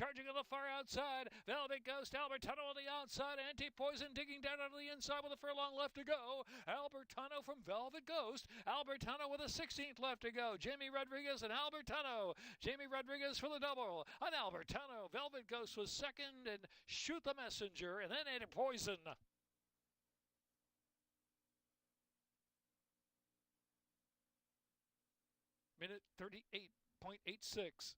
charging on the far outside. Velvet Ghost, Albertano on the outside. Anti-Poison digging down on the inside with a furlong left to go. Albertano from Velvet Ghost. Albertano with a 16th left to go. Jamie Rodriguez and Albertano. Jamie Rodriguez for the double. On Albertano, Velvet Ghost was second, and Shoot the Messenger, and then Anti-Poison. Minute 38.86.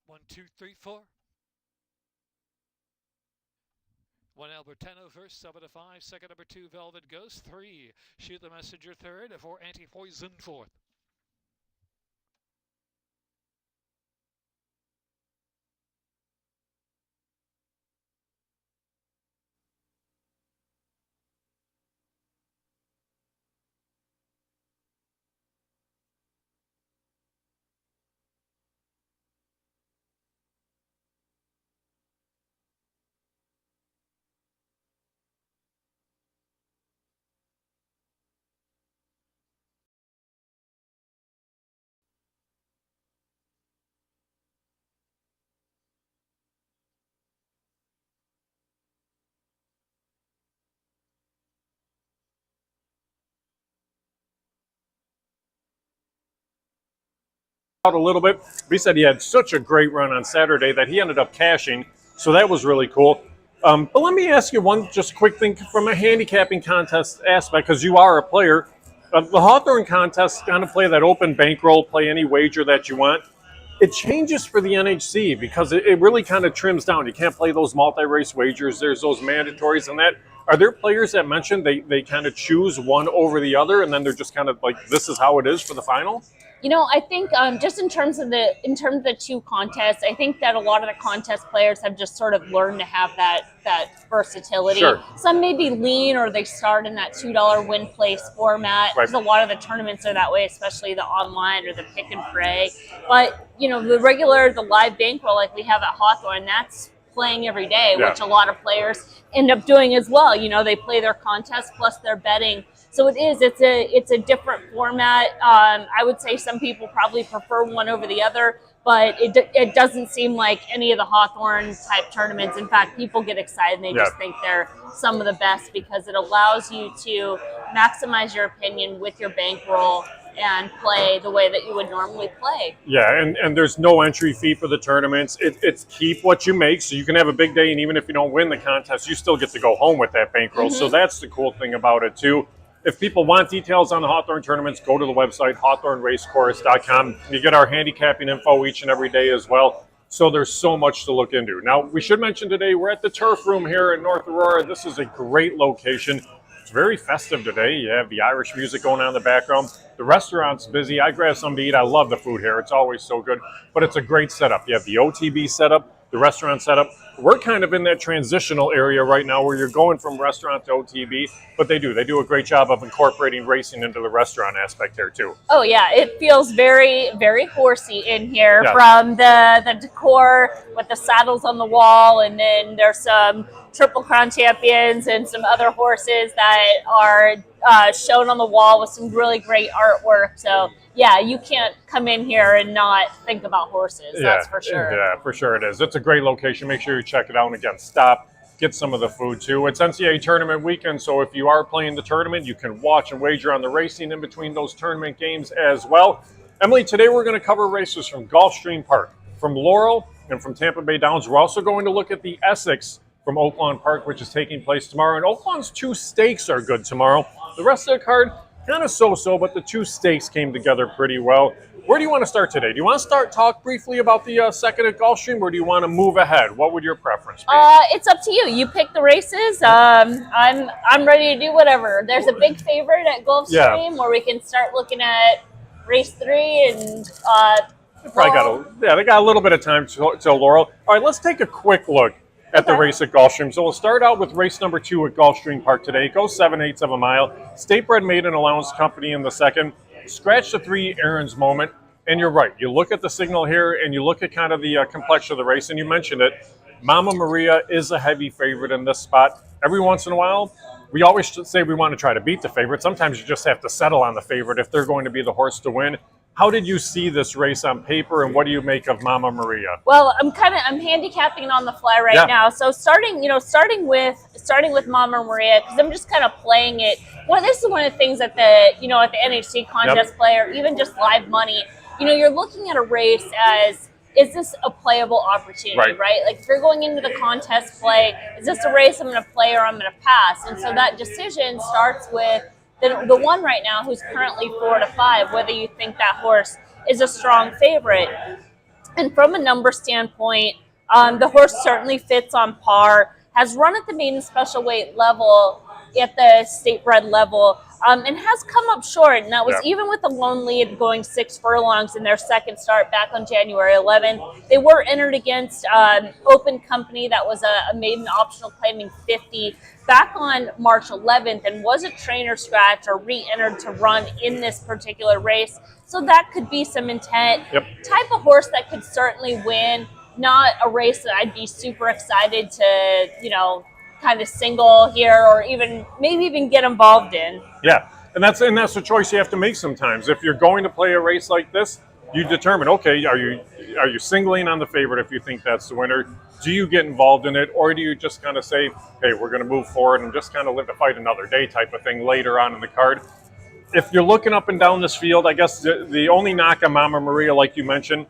One, two, three, four. One Albertano first, 7-5. Second, number 2, Velvet Ghost. 3, Shoot the Messenger third. 4, Anti-Poison fourth. A little bit. He said he had such a great run on Saturday that he ended up cashing, so that was really cool. But let me ask you one just quick thing from a handicapping contest aspect, because you are a player. The Hawthorne contest kind of play that open bankroll, play any wager that you want. It changes for the NHC because it really kind of trims down. You can't play those multi-race wagers. There's those mandatories and that. Are there players that mentioned they kind of choose one over the other, and then they're just kind of like, this is how it is for the final? You know, I think just in terms of the two contests, I think that a lot of the contest players have just sort of learned to have that versatility. Sure. Some maybe lean or they start in that $2 win place format. Right. Because a lot of the tournaments are that way, especially the online or the pick and pray. But you know, the live bankroll like we have at Hawthorne, that's playing every day, yeah. which a lot of players end up doing as well. You know, they play their contest plus their betting. So it's a different format. I would say some people probably prefer one over the other, but it doesn't seem like any of the Hawthorne type tournaments. In fact, people get excited and they just think they're some of the best because it allows you to maximize your opinion with your bankroll and play the way that you would normally play. Yeah, and there's no entry fee for the tournaments. It's keep what you make, so you can have a big day, and even if you don't win the contest, you still get to go home with that bankroll. So that's the cool thing about it, too. If people want details on the Hawthorne tournaments, go to the website, hawthorneracecourse.com. You get our handicapping info each and every day as well. So there's so much to look into. Now, we should mention today, we're at the Turf Room here in North Aurora. This is a great location. It's very festive today. You have the Irish music going on in the background. The restaurant's busy. I grabbed something to eat. I love the food here. It's always so good. But it's a great setup. You have the OTB setup, the restaurant setup. We're kind of in that transitional area right now where you're going from restaurant to OTB, but they do a great job of incorporating racing into the restaurant aspect there too. Oh yeah, it feels very, very horsey in here, from the decor with the saddles on the wall, and then there's some Triple Crown champions and some other horses that are shown on the wall with some really great artwork. So yeah, you can't come in here and not think about horses. That's for sure. Yeah, for sure it is. It's a great location. Make sure you check it out. And again, stop, get some of the food too. It's NCAA tournament weekend, so if you are playing the tournament, you can watch and wager on the racing in between those tournament games as well. Emily, today we're going to cover races from Gulfstream Park, from Laurel, and from Tampa Bay Downs. We're also going to look at the Essex from Oaklawn Park, which is taking place tomorrow. And Oaklawn's 2 stakes are good tomorrow. The rest of the card, kind of so-so, but the 2 stakes came together pretty well. Where do you want to start today? Do you want to talk briefly about the second at Gulfstream, or do you want to move ahead? What would your preference be? It's up to you. You pick the races. I'm ready to do whatever. There's a big favorite at Gulfstream where we can start looking at race 3 and they got a little bit of time till Laurel. All right, let's take a quick look at the race at Gulfstream. So we'll start out with race number 2 at Gulfstream Park today. It goes 7/8 of a mile. State Bred Maiden Allowance Company in the second. Scratch the 3 Aaron's Moment. And you're right. You look at the signal here, and you look at kind of the complexion of the race, and you mentioned it. Mama Maria is a heavy favorite in this spot. Every once in a while, we always say we want to try to beat the favorite. Sometimes you just have to settle on the favorite if they're going to be the horse to win. How did you see this race on paper, and what do you make of Mama Maria? Well, I'm handicapping it on the fly right now. So starting with Mama Maria, because I'm just kind of playing it. Well, this is one of the things at the at the NHC contest play, or even just live money. You're looking at a race as, is this a playable opportunity, right? Like if you're going into the contest play, is this a race I'm going to play or I'm going to pass? And so that decision starts with the one right now who's currently 4-5, whether you think that horse is a strong favorite. And from a number standpoint, the horse certainly fits on par, has run at the maiden special weight level, at the state bred level, and has come up short. And that was even with the lone lead going 6 furlongs in their second start back on January 11th. They were entered against Open Company. That was a maiden optional claiming 50 back on March 11th, and was a trainer scratch or re-entered to run in this particular race. So that could be some intent. Type of horse that could certainly win. Not a race that I'd be super excited to, kind of single here, or maybe even get involved in. Yeah, and that's a choice you have to make sometimes. If you're going to play a race like this, you determine, okay, are you singling on the favorite if you think that's the winner? Do you get involved in it, or do you just kind of say, hey, we're going to move forward and just kind of live to fight another day type of thing later on in the card? If you're looking up and down this field, I guess the only knock on Mama Maria, like you mentioned,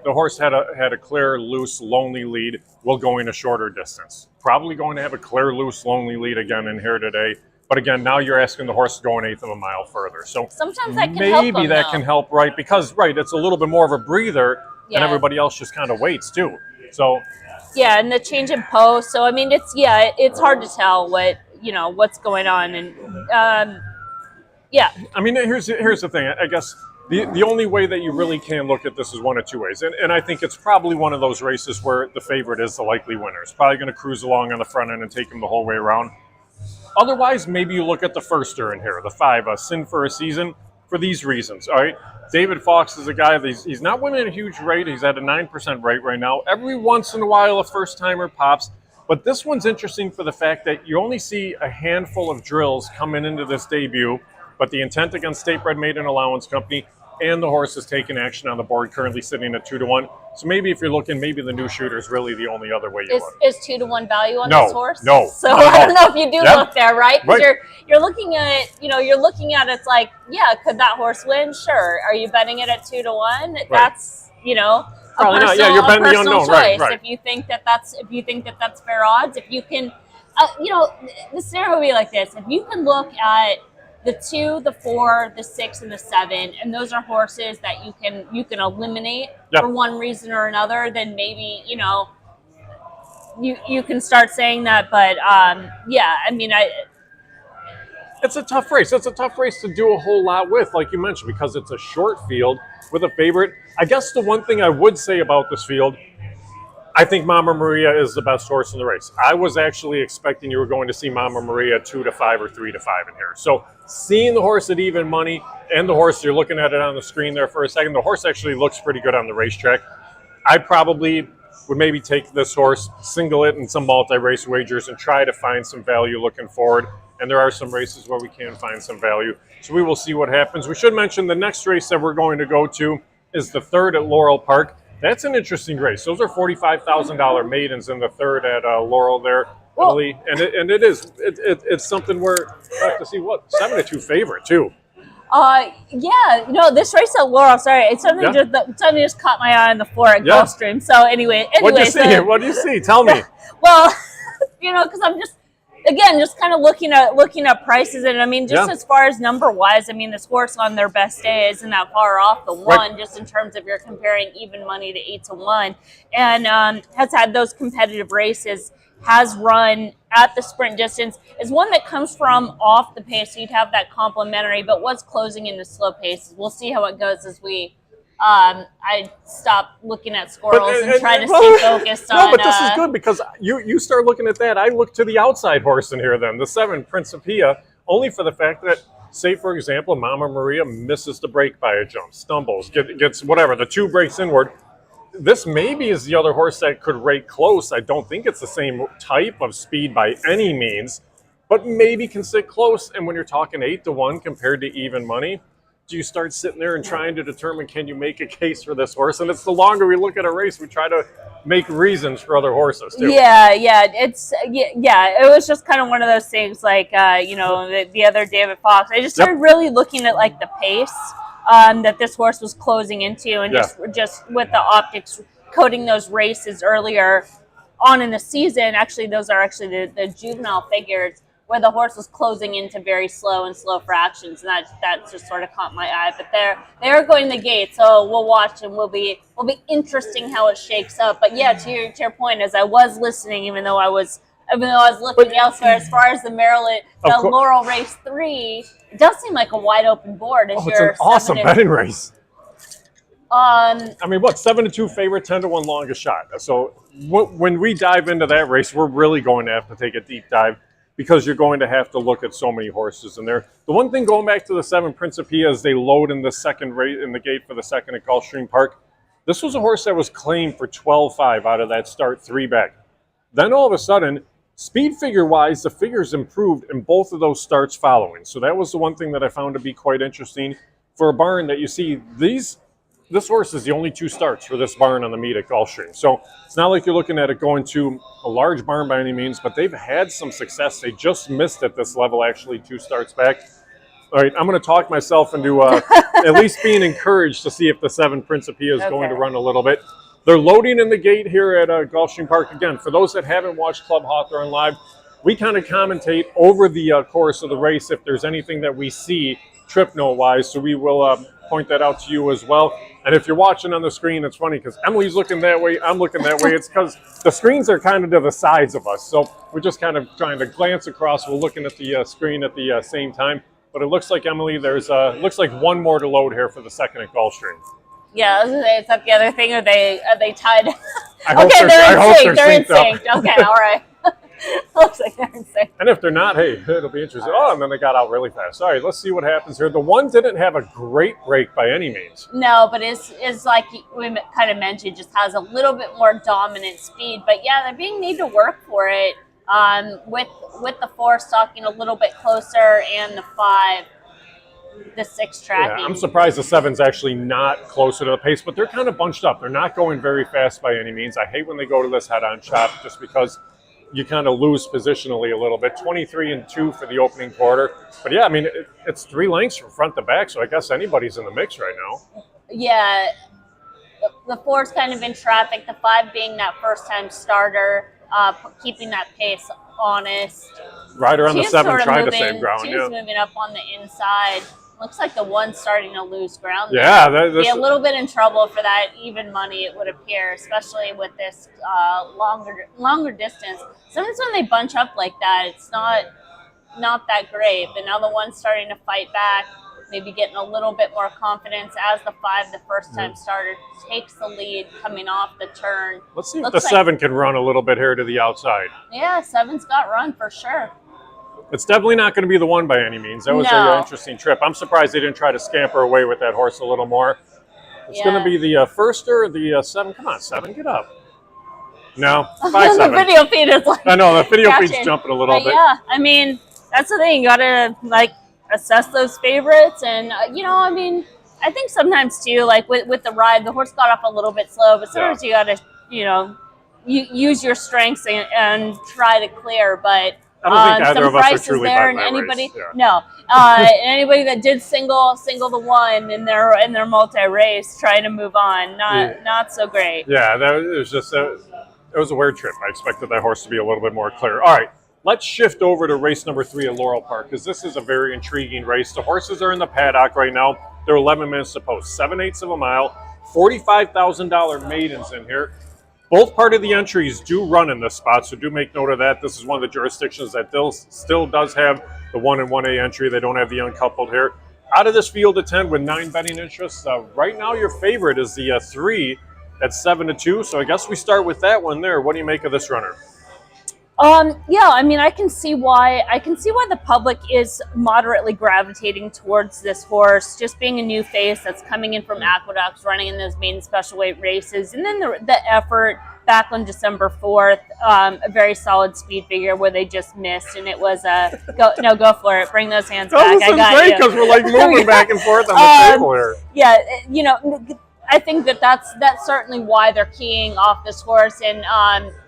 the horse had a clear, loose, lonely lead while going a shorter distance. Probably going to have a clear, loose, lonely lead again in here today. But again, now you're asking the horse to go 1/8 of a mile further. So sometimes that can help maybe that can help, right? Because, it's a little bit more of a breather, and everybody else just kind of waits too. So and the change in post. So I mean, it's hard to tell what's going on, and I mean, here's the thing. I guess the only way that you really can look at this is one of two ways. And I think it's probably one of those races where the favorite is the likely winner. It's probably going to cruise along on the front end and take him the whole way around. Otherwise, maybe you look at the firster in here, the 5, Sin for a Season, for these reasons, all right? David Fox is a guy that he's not winning at a huge rate. He's at a 9% rate right now. Every once in a while, a first-timer pops. But this one's interesting for the fact that you only see a handful of drills coming into this debut, but the intent against State Bred Maiden Allowance Company, and the horse is taking action on the board, currently sitting at 2-1. So maybe if you're looking, maybe the new shooter is really the only other way you look. Is 2-1 value on this horse? No. So I don't know if you do look there, right? Because you're looking at it, it's like, could that horse win? Sure. Are you betting it at 2-1? That's, probably not. Yeah, you're betting the unknown, choice. Right. If you think that that's fair odds, if you can, the scenario would be like this: if you can look at the 2, the 4, the 6, and the 7, and those are horses that you can eliminate for one reason or another, then maybe you can start saying that. But it's a tough race. It's a tough race to do a whole lot with, like you mentioned, because it's a short field with a favorite. I guess the one thing I would say about this field, I think Mama Maria is the best horse in the race. I was actually expecting you were going to see Mama Maria 2-5 or 3-5 in here. So seeing the horse at even money, and the horse, you're looking at it on the screen there for a second, the horse actually looks pretty good on the racetrack. I probably would maybe take this horse, single it in some multi-race wagers, and try to find some value looking forward. And there are some races where we can find some value. So we will see what happens. We should mention the next race that we're going to go to is the 3rd at Laurel Park. That's an interesting race. Those are $45,000 maidens in the 3rd at Laurel there, Italy. And it's something where we have to see 7-2 favorite too. This race at Laurel, sorry, something just caught my eye on the floor at Gulfstream. So anyway, what do you see? What do you see? Tell me. Well, because I'm just again, just kind of looking at prices, and I mean, just as far as number wise, I mean, this horse on their best day isn't that far off the one, just in terms of you're comparing even money to 8-1, and has had those competitive races, has run at the sprint distance, is one that comes from off the pace, so you'd have that complementary, but was closing into slow paces. We'll see how it goes as we. I stop looking at squirrels and try to stay focused on. No, but this is good because you start looking at that. I look to the outside horse in here then, the 7, Principia, only for the fact that, say, for example, Mama Maria misses the break by a jump, stumbles, gets whatever, the 2 breaks inward. This maybe is the other horse that could rate close. I don't think it's the same type of speed by any means, but maybe can sit close. And when you're talking 8-1 compared to even money, do you start sitting there and trying to determine, can you make a case for this horse? And it's the longer we look at a race, we try to make reasons for other horses too. Yeah, it was just kind of one of those things, like the other David Fox. I just started really looking at like the pace that this horse was closing into, and just with the optics coding those races earlier on in the season. Actually, those are actually the juvenile figures, where the horse was closing into very slow fractions, and that just sort of caught my eye. But they're going the gate, so we'll watch, and will be interesting how it shakes up. But yeah, to your point, as I was listening, even though I was looking elsewhere, as far as the Laurel race 3, it does seem like a wide open board. It's an awesome betting race. I mean, 7-2 favorite, 10-1 longest shot. So when we dive into that race, we're really going to have to take a deep dive, because you're going to have to look at so many horses in there. The one thing going back to the 7 Principia is they load in the second rate in the gate for the second at Gulfstream Park. This was a horse that was claimed for 12.5 out of that start 3 back. Then all of a sudden, speed figure-wise, the figures improved in both of those starts following. So that was the one thing that I found to be quite interesting for a barn, that you see this horse is the only 2 starts for this barn on the meet at Gulfstream. So it's not like you're looking at it going to a large barn by any means, but they've had some success. They just missed at this level, actually, 2 starts back. All right, I'm going to talk myself into at least being encouraged to see if the 7 Principia is going to run a little bit. They're loading in the gate here at Gulfstream Park. Again, for those that haven't watched Club Hawthorne live, we kind of commentate over the course of the race if there's anything that we see trip note-wise, so we will point that out to you as well. And if you're watching on the screen, it's funny because Emily's looking that way, I'm looking that way. It's because the screens are kind of to the sides of us, so we're just kind of trying to glance across. We're looking at the screen at the same time. But it looks like, Emily, there's looks like one more to load here for the second at Gulfstream. Yeah, I was gonna say, is that the other thing? Are they tied? I hope they're in sync. Okay, all right. Looks like they're in sync. And if they're not, hey, it'll be interesting. Oh, and then they got out really fast. All right, let's see what happens here. The one didn't have a great break by any means. No, but is like we kind of mentioned, just has a little bit more dominant speed. But yeah, they need to work for it. With the 4 stalking a little bit closer, and the 5, the 6 tracking. Yeah, I'm surprised the 7's actually not closer to the pace, but they're kind of bunched up. They're not going very fast by any means. I hate when they go to this head-on chop, just because you kind of lose positionally a little bit. 23-2 for the opening quarter. But yeah, I mean, it's 3 lengths from front to back, so I guess anybody's in the mix right now. Yeah, the 4's kind of in traffic, the 5 being that first-time starter, keeping that pace honest. Rider on the 7 trying to save ground. She's moving up on the inside. Looks like the 1's starting to lose ground. Yeah, be a little bit in trouble for that even money, it would appear, especially with this longer distance. Sometimes when they bunch up like that, it's not that great. But now the 1's starting to fight back, maybe getting a little bit more confidence as the 5, the first-time starter, takes the lead coming off the turn. Let's see if the 7 can run a little bit here to the outside. Yeah, 7's got run for sure. It's definitely not going to be the 1 by any means. That was an interesting trip. I'm surprised they didn't try to scamper away with that horse a little more. It's going to be the firster, the 7. Come on, 7, get up. No, 5-7. The video feed is like, I know, the video feed's jumping a little bit. Yeah, I mean, that's the thing. You got to, assess those favorites. And, I mean, I think sometimes, too, like with the ride, the horse got off a little bit slow. But sometimes you got to, use your strengths and try to clear. But I don't think either of us are truly there, and anybody, anybody that did single the 1 in their multi-race, trying to move on, not so great. Yeah, it was a weird trip. I expected that horse to be a little bit more clear. All right, Let's shift over to race number 3 at Laurel Park, because this is a very intriguing race. The horses are in the paddock right now. They're 11 minutes to post, 7/8 of a mile, $45,000 maidens in here. Both part of the entries do run in this spot, so do make note of that. This is one of the jurisdictions that still does have the 1 and 1A entry. They don't have the uncoupled here. Out of this field of 10 with 9 betting interests, right now your favorite is the 3 at 7-2. So I guess we start with that one there. What do you make of this runner? Yeah, I mean, I can see why the public is moderately gravitating towards this horse, just being a new face that's coming in from Aqueducts, running in those main special weight races, and then the effort back on December 4th, a very solid speed figure where they just missed, and it was go for it, bring those hands back. This is great because we're like moving back and forth on the table here. Yeah, you know. I think that's certainly why they're keying off this horse, and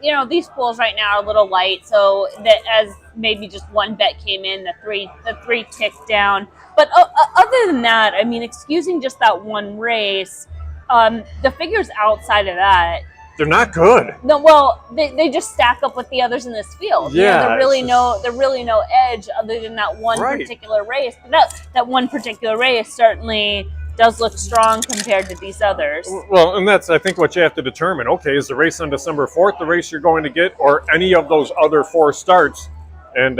you know, these pools right now are a little light, so that as maybe just one bet came in, the three ticked down. But other than that, I mean, excusing just that one race, the figures outside of that, they're not good. No, well, they just stack up with the others in this field. Yeah, you know, they're really no edge other than that one particular race. But that one particular race certainly does look strong compared to these others. Well, and that's, I think, what you have to determine. Okay, is the race on December 4th the race you're going to get, or any of those other 4 starts? And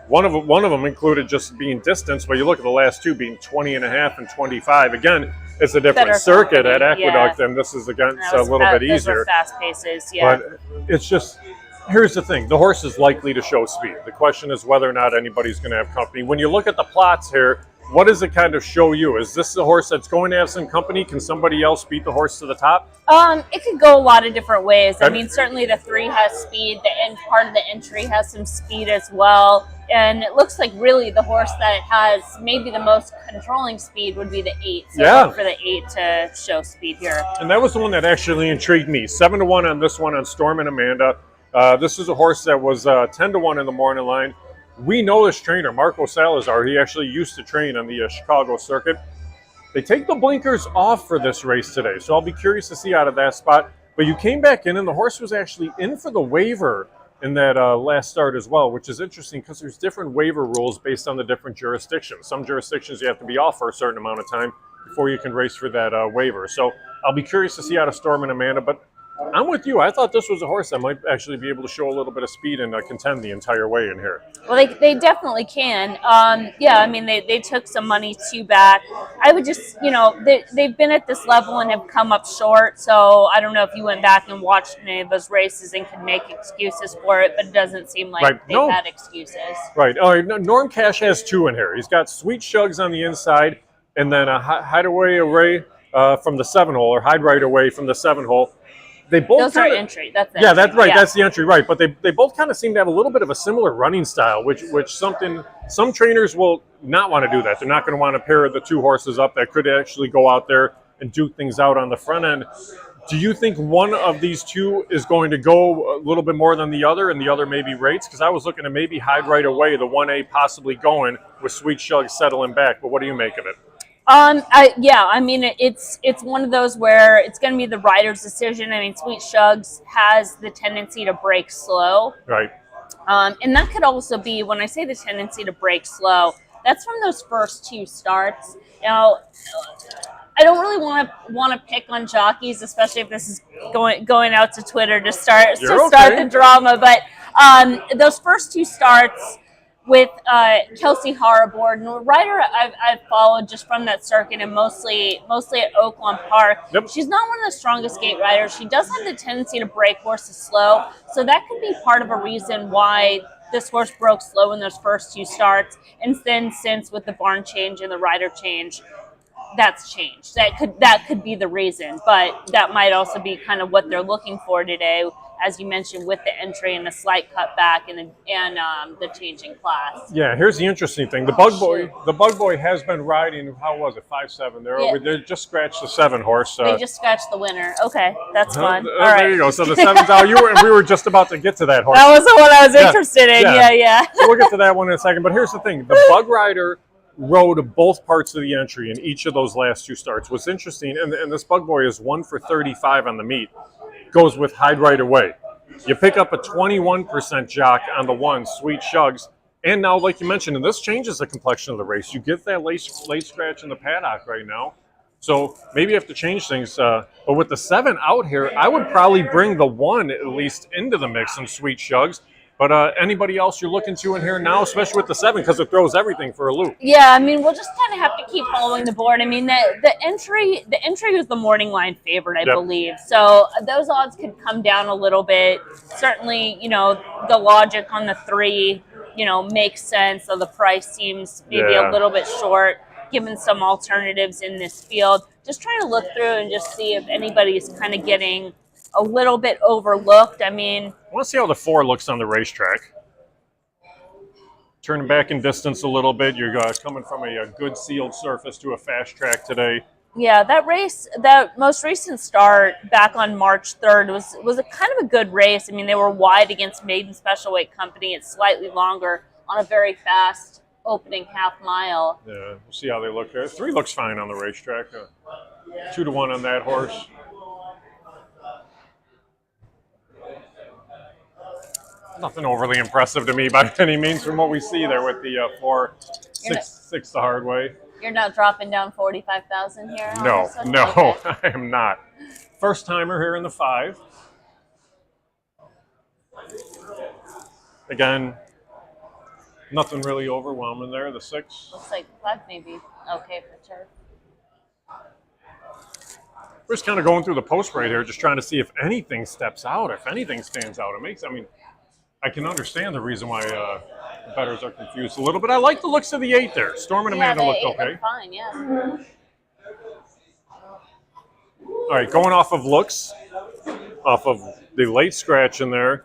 one of them included just being distance, but you look at the last 2 being 20.5 and 25. Again, it's a different circuit at Aqueduct, and this is against a little bit easier. Those are fast paces, yeah. But it's just, here's the thing. The horse is likely to show speed. The question is whether or not anybody's going to have company. When you look at the plots here, what does it kind of show you? Is this the horse that's going to have some company? Can somebody else beat the horse to the top? It could go a lot of different ways. I mean, certainly the 3 has speed. The end part of the entry has some speed as well. And it looks like really the horse that has maybe the most controlling speed would be the 8. So look for the 8 to show speed here. And that was the one that actually intrigued me. 7-1 on this one on Storm and Amanda. This is a horse that was 10-1 in the morning line. We know this trainer, Marco Salazar. He actually used to train on the Chicago circuit. They take the blinkers off for this race today, so I'll be curious to see out of that spot. But you came back in, and the horse was actually in for the waiver in that last start as well, which is interesting because there's different waiver rules based on the different jurisdictions. Some jurisdictions you have to be off for a certain amount of time before you can race for that waiver. So I'll be curious to see out of Storm and Amanda, but I'm with you. I thought this was a horse that might actually be able to show a little bit of speed and contend the entire way in here. Well, they definitely can. Yeah, I mean, they took some money too back. I would just, you know, they've been at this level and have come up short. So I don't know if you went back and watched any of those races and could make excuses for it, but it doesn't seem like they've had excuses. Right. All right. Norm Cash has 2 in here. He's got Sweet Shugs on the inside and then a Hideaway Array from the 7-hole, or Hide Right Away from the 7-hole. They both those are entry. That's entry. Yeah, that's right. Yeah. That's the entry, right? But they both kind of seem to have a little bit of a similar running style, which some trainers will not want to do that. They're not going to want to pair the 2 horses up that could actually go out there and duke things out on the front end. Do you think one of these 2 is going to go a little bit more than the other, and the other maybe rates? Because I was looking to maybe Hide Right Away, the 1A possibly going with Sweet Shug settling back. But what do you make of it? I mean, it's one of those where it's going to be the rider's decision. I mean, Sweet Shugs has the tendency to break slow. Right. And that could also be, when I say the tendency to break slow, that's from those first 2 starts. You know, I don't really want to pick on jockeys, especially if this is going out to Twitter to start the drama. But those first 2 starts with Kelsey Harabord, a rider I've followed just from that circuit and mostly at Oaklawn Park. Yep. She's not one of the strongest gate riders. She does have the tendency to break horses slow, so that could be part of a reason why this horse broke slow in those first 2 starts. And then since with the barn change and the rider change, that's changed. That could be the reason, but that might also be kind of what they're looking for today, as you mentioned, with the entry and the slight cutback and the changing class. Yeah, here's the interesting thing. The Bug Boy has been riding, how was it, 5-7. They just scratched the 7 horse. They just scratched the winner. Okay, that's fun. All right. There you go. So the 7's out. We were just about to get to that horse. That was the one I was interested in. Yeah. So we'll get to that one in a second. But here's the thing. The Bug Rider rode both parts of the entry in each of those last 2 starts. What's interesting, and this Bug Boy is 1 for 35 on the meet, goes with Hide Right Away. You pick up a 21% jock on the 1, Sweet Shugs. And now, like you mentioned, and this changes the complexion of the race. You get that late scratch in the paddock right now. So maybe you have to change things. But with the 7 out here, I would probably bring the 1 at least into the mix in Sweet Shugs. But anybody else you're looking to in here now, especially with the 7, because it throws everything for a loop. Yeah, I mean, we'll just kind of have to keep following the board. I mean, the entry was the morning line favorite, I believe. So those odds could come down a little bit. Certainly, you know, the logic on the 3, you know, makes sense. So the price seems maybe a little bit short, given some alternatives in this field. Just trying to look through and just see if anybody's kind of getting a little bit overlooked. I mean, I want to see how the 4 looks on the racetrack. Turning back in distance a little bit. You're coming from a good sealed surface to a fast track today. Yeah, that race, that most recent start back on March 3rd was a kind of a good race. I mean, they were wide against Maiden Special Weight Company. It's slightly longer on a very fast opening half mile. Yeah, we'll see how they look there. 3 looks fine on the racetrack. 2-1 on that horse. Nothing overly impressive to me by any means from what we see there with the 4, 6 the hard way. You're not dropping down 45,000 here? No, Okay. I am not. First timer here in the 5. Again, nothing really overwhelming there. The 6. Looks like 5 maybe okay for turf. We're just kind of going through the post right here, just trying to see if anything steps out, if anything stands out. I can understand the reason why the bettors are confused a little bit. I like the looks of the 8 there. Storm and Amanda looked okay. Look fine, yeah. All right, going off of looks, off of the late scratch in there,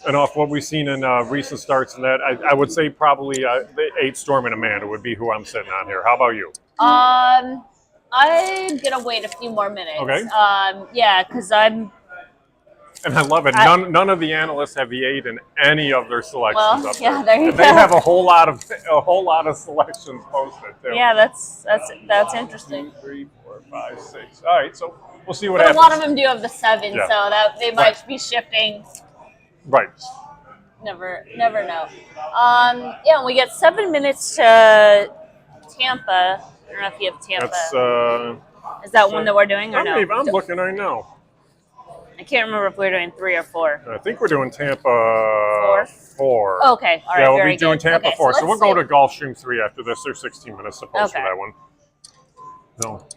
and off what we've seen in recent starts in that, I would say probably the 8 Storm and Amanda would be who I'm sitting on here. How about you? I'm gonna wait a few more minutes. Okay. Yeah, because I'm. And I love it. None of the analysts have the 8 in any of their selections up there. Yeah, there you go. They have a whole lot of selections posted too. Yeah, that's interesting. 2, 3, 4, 5, 6. All right, so we'll see what But happens. a lot of them do have the 7, Yeah. so that they might be shifting. Right. Never know. Yeah, and we get 7 minutes to Tampa. I don't know if you have Tampa. That's Is that one that we're doing or no? I'm looking right now. I can't remember if we're doing 3 or 4. I think we're doing Tampa 4. Okay, all right. Yeah, we'll very be doing good. Tampa Okay, 4. So we'll let's go see. to Gulfstream 3 after this. There's 16 minutes to post Okay. for that one. No.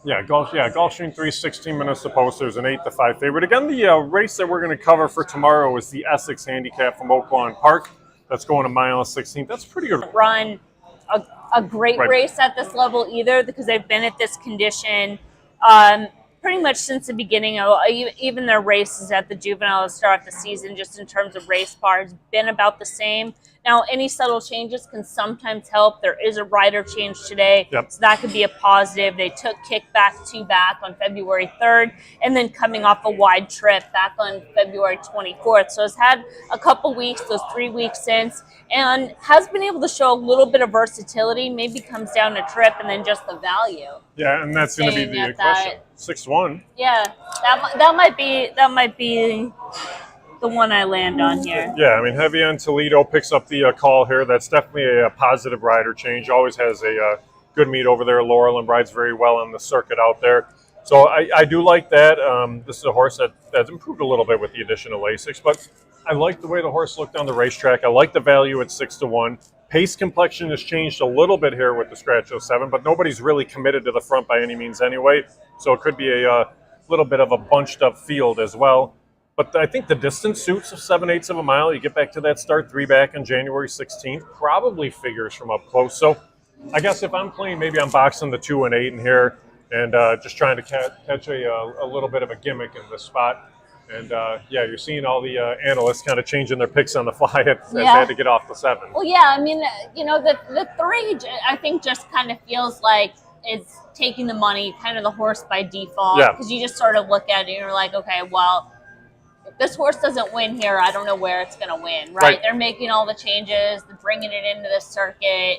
Yeah, Gulfstream 3, 16 minutes to post. There's an 8 to 5 favorite. Again, the race that we're going to cover for tomorrow is the Essex Handicap from Oaklawn Park. That's going a mile and 16. That's pretty good. Run a great Right. race at this level either, because they've been at this condition pretty much since the beginning. Even their races at the juvenile start of the season, just in terms of race par, has been about the same. Now, any subtle changes can sometimes help. There is a rider change today, so that could be a positive. They took Kickback 2 back on February 3rd, and then coming off a wide trip back on February 24th. So it's had a couple weeks, those 3 weeks since, and has been able to show a little bit of versatility. Maybe comes down to trip and then just the value. Yeah, and that's going to be the question. 6-1. Yeah, that might be the one I land on here. Yeah, I mean, heavy on Toledo picks up the call here. That's definitely a positive rider change. Always has a good meet over there at Laurel and rides very well on the circuit out there. So I do like that. This is a horse that's improved a little bit with the addition of Lasix, but I like the way the horse looked on the racetrack. I like the value at 6-1. Pace complexion has changed a little bit here with the scratch 07, but nobody's really committed to the front by any means anyway. So it could be a little bit of a bunched up field as well. But I think the distance suits of 7/8 of a mile. You get back to that start 3 back on January 16th, probably figures from up close. So I guess if I'm playing, maybe I'm boxing the 2 and 8 in here and just trying to catch a little bit of a gimmick in this spot. And yeah, you're seeing all the analysts kind of changing their picks on the fly as they had to get off the 7. Well, yeah, I mean, you know, the 3, I think, just kind of feels like it's taking the money, kind of the horse by default. Yeah. Because you just sort of look at it and you're like, okay, well, if this horse doesn't win here, I don't know where it's going to win, right? They're making all the changes, they're bringing it into the circuit.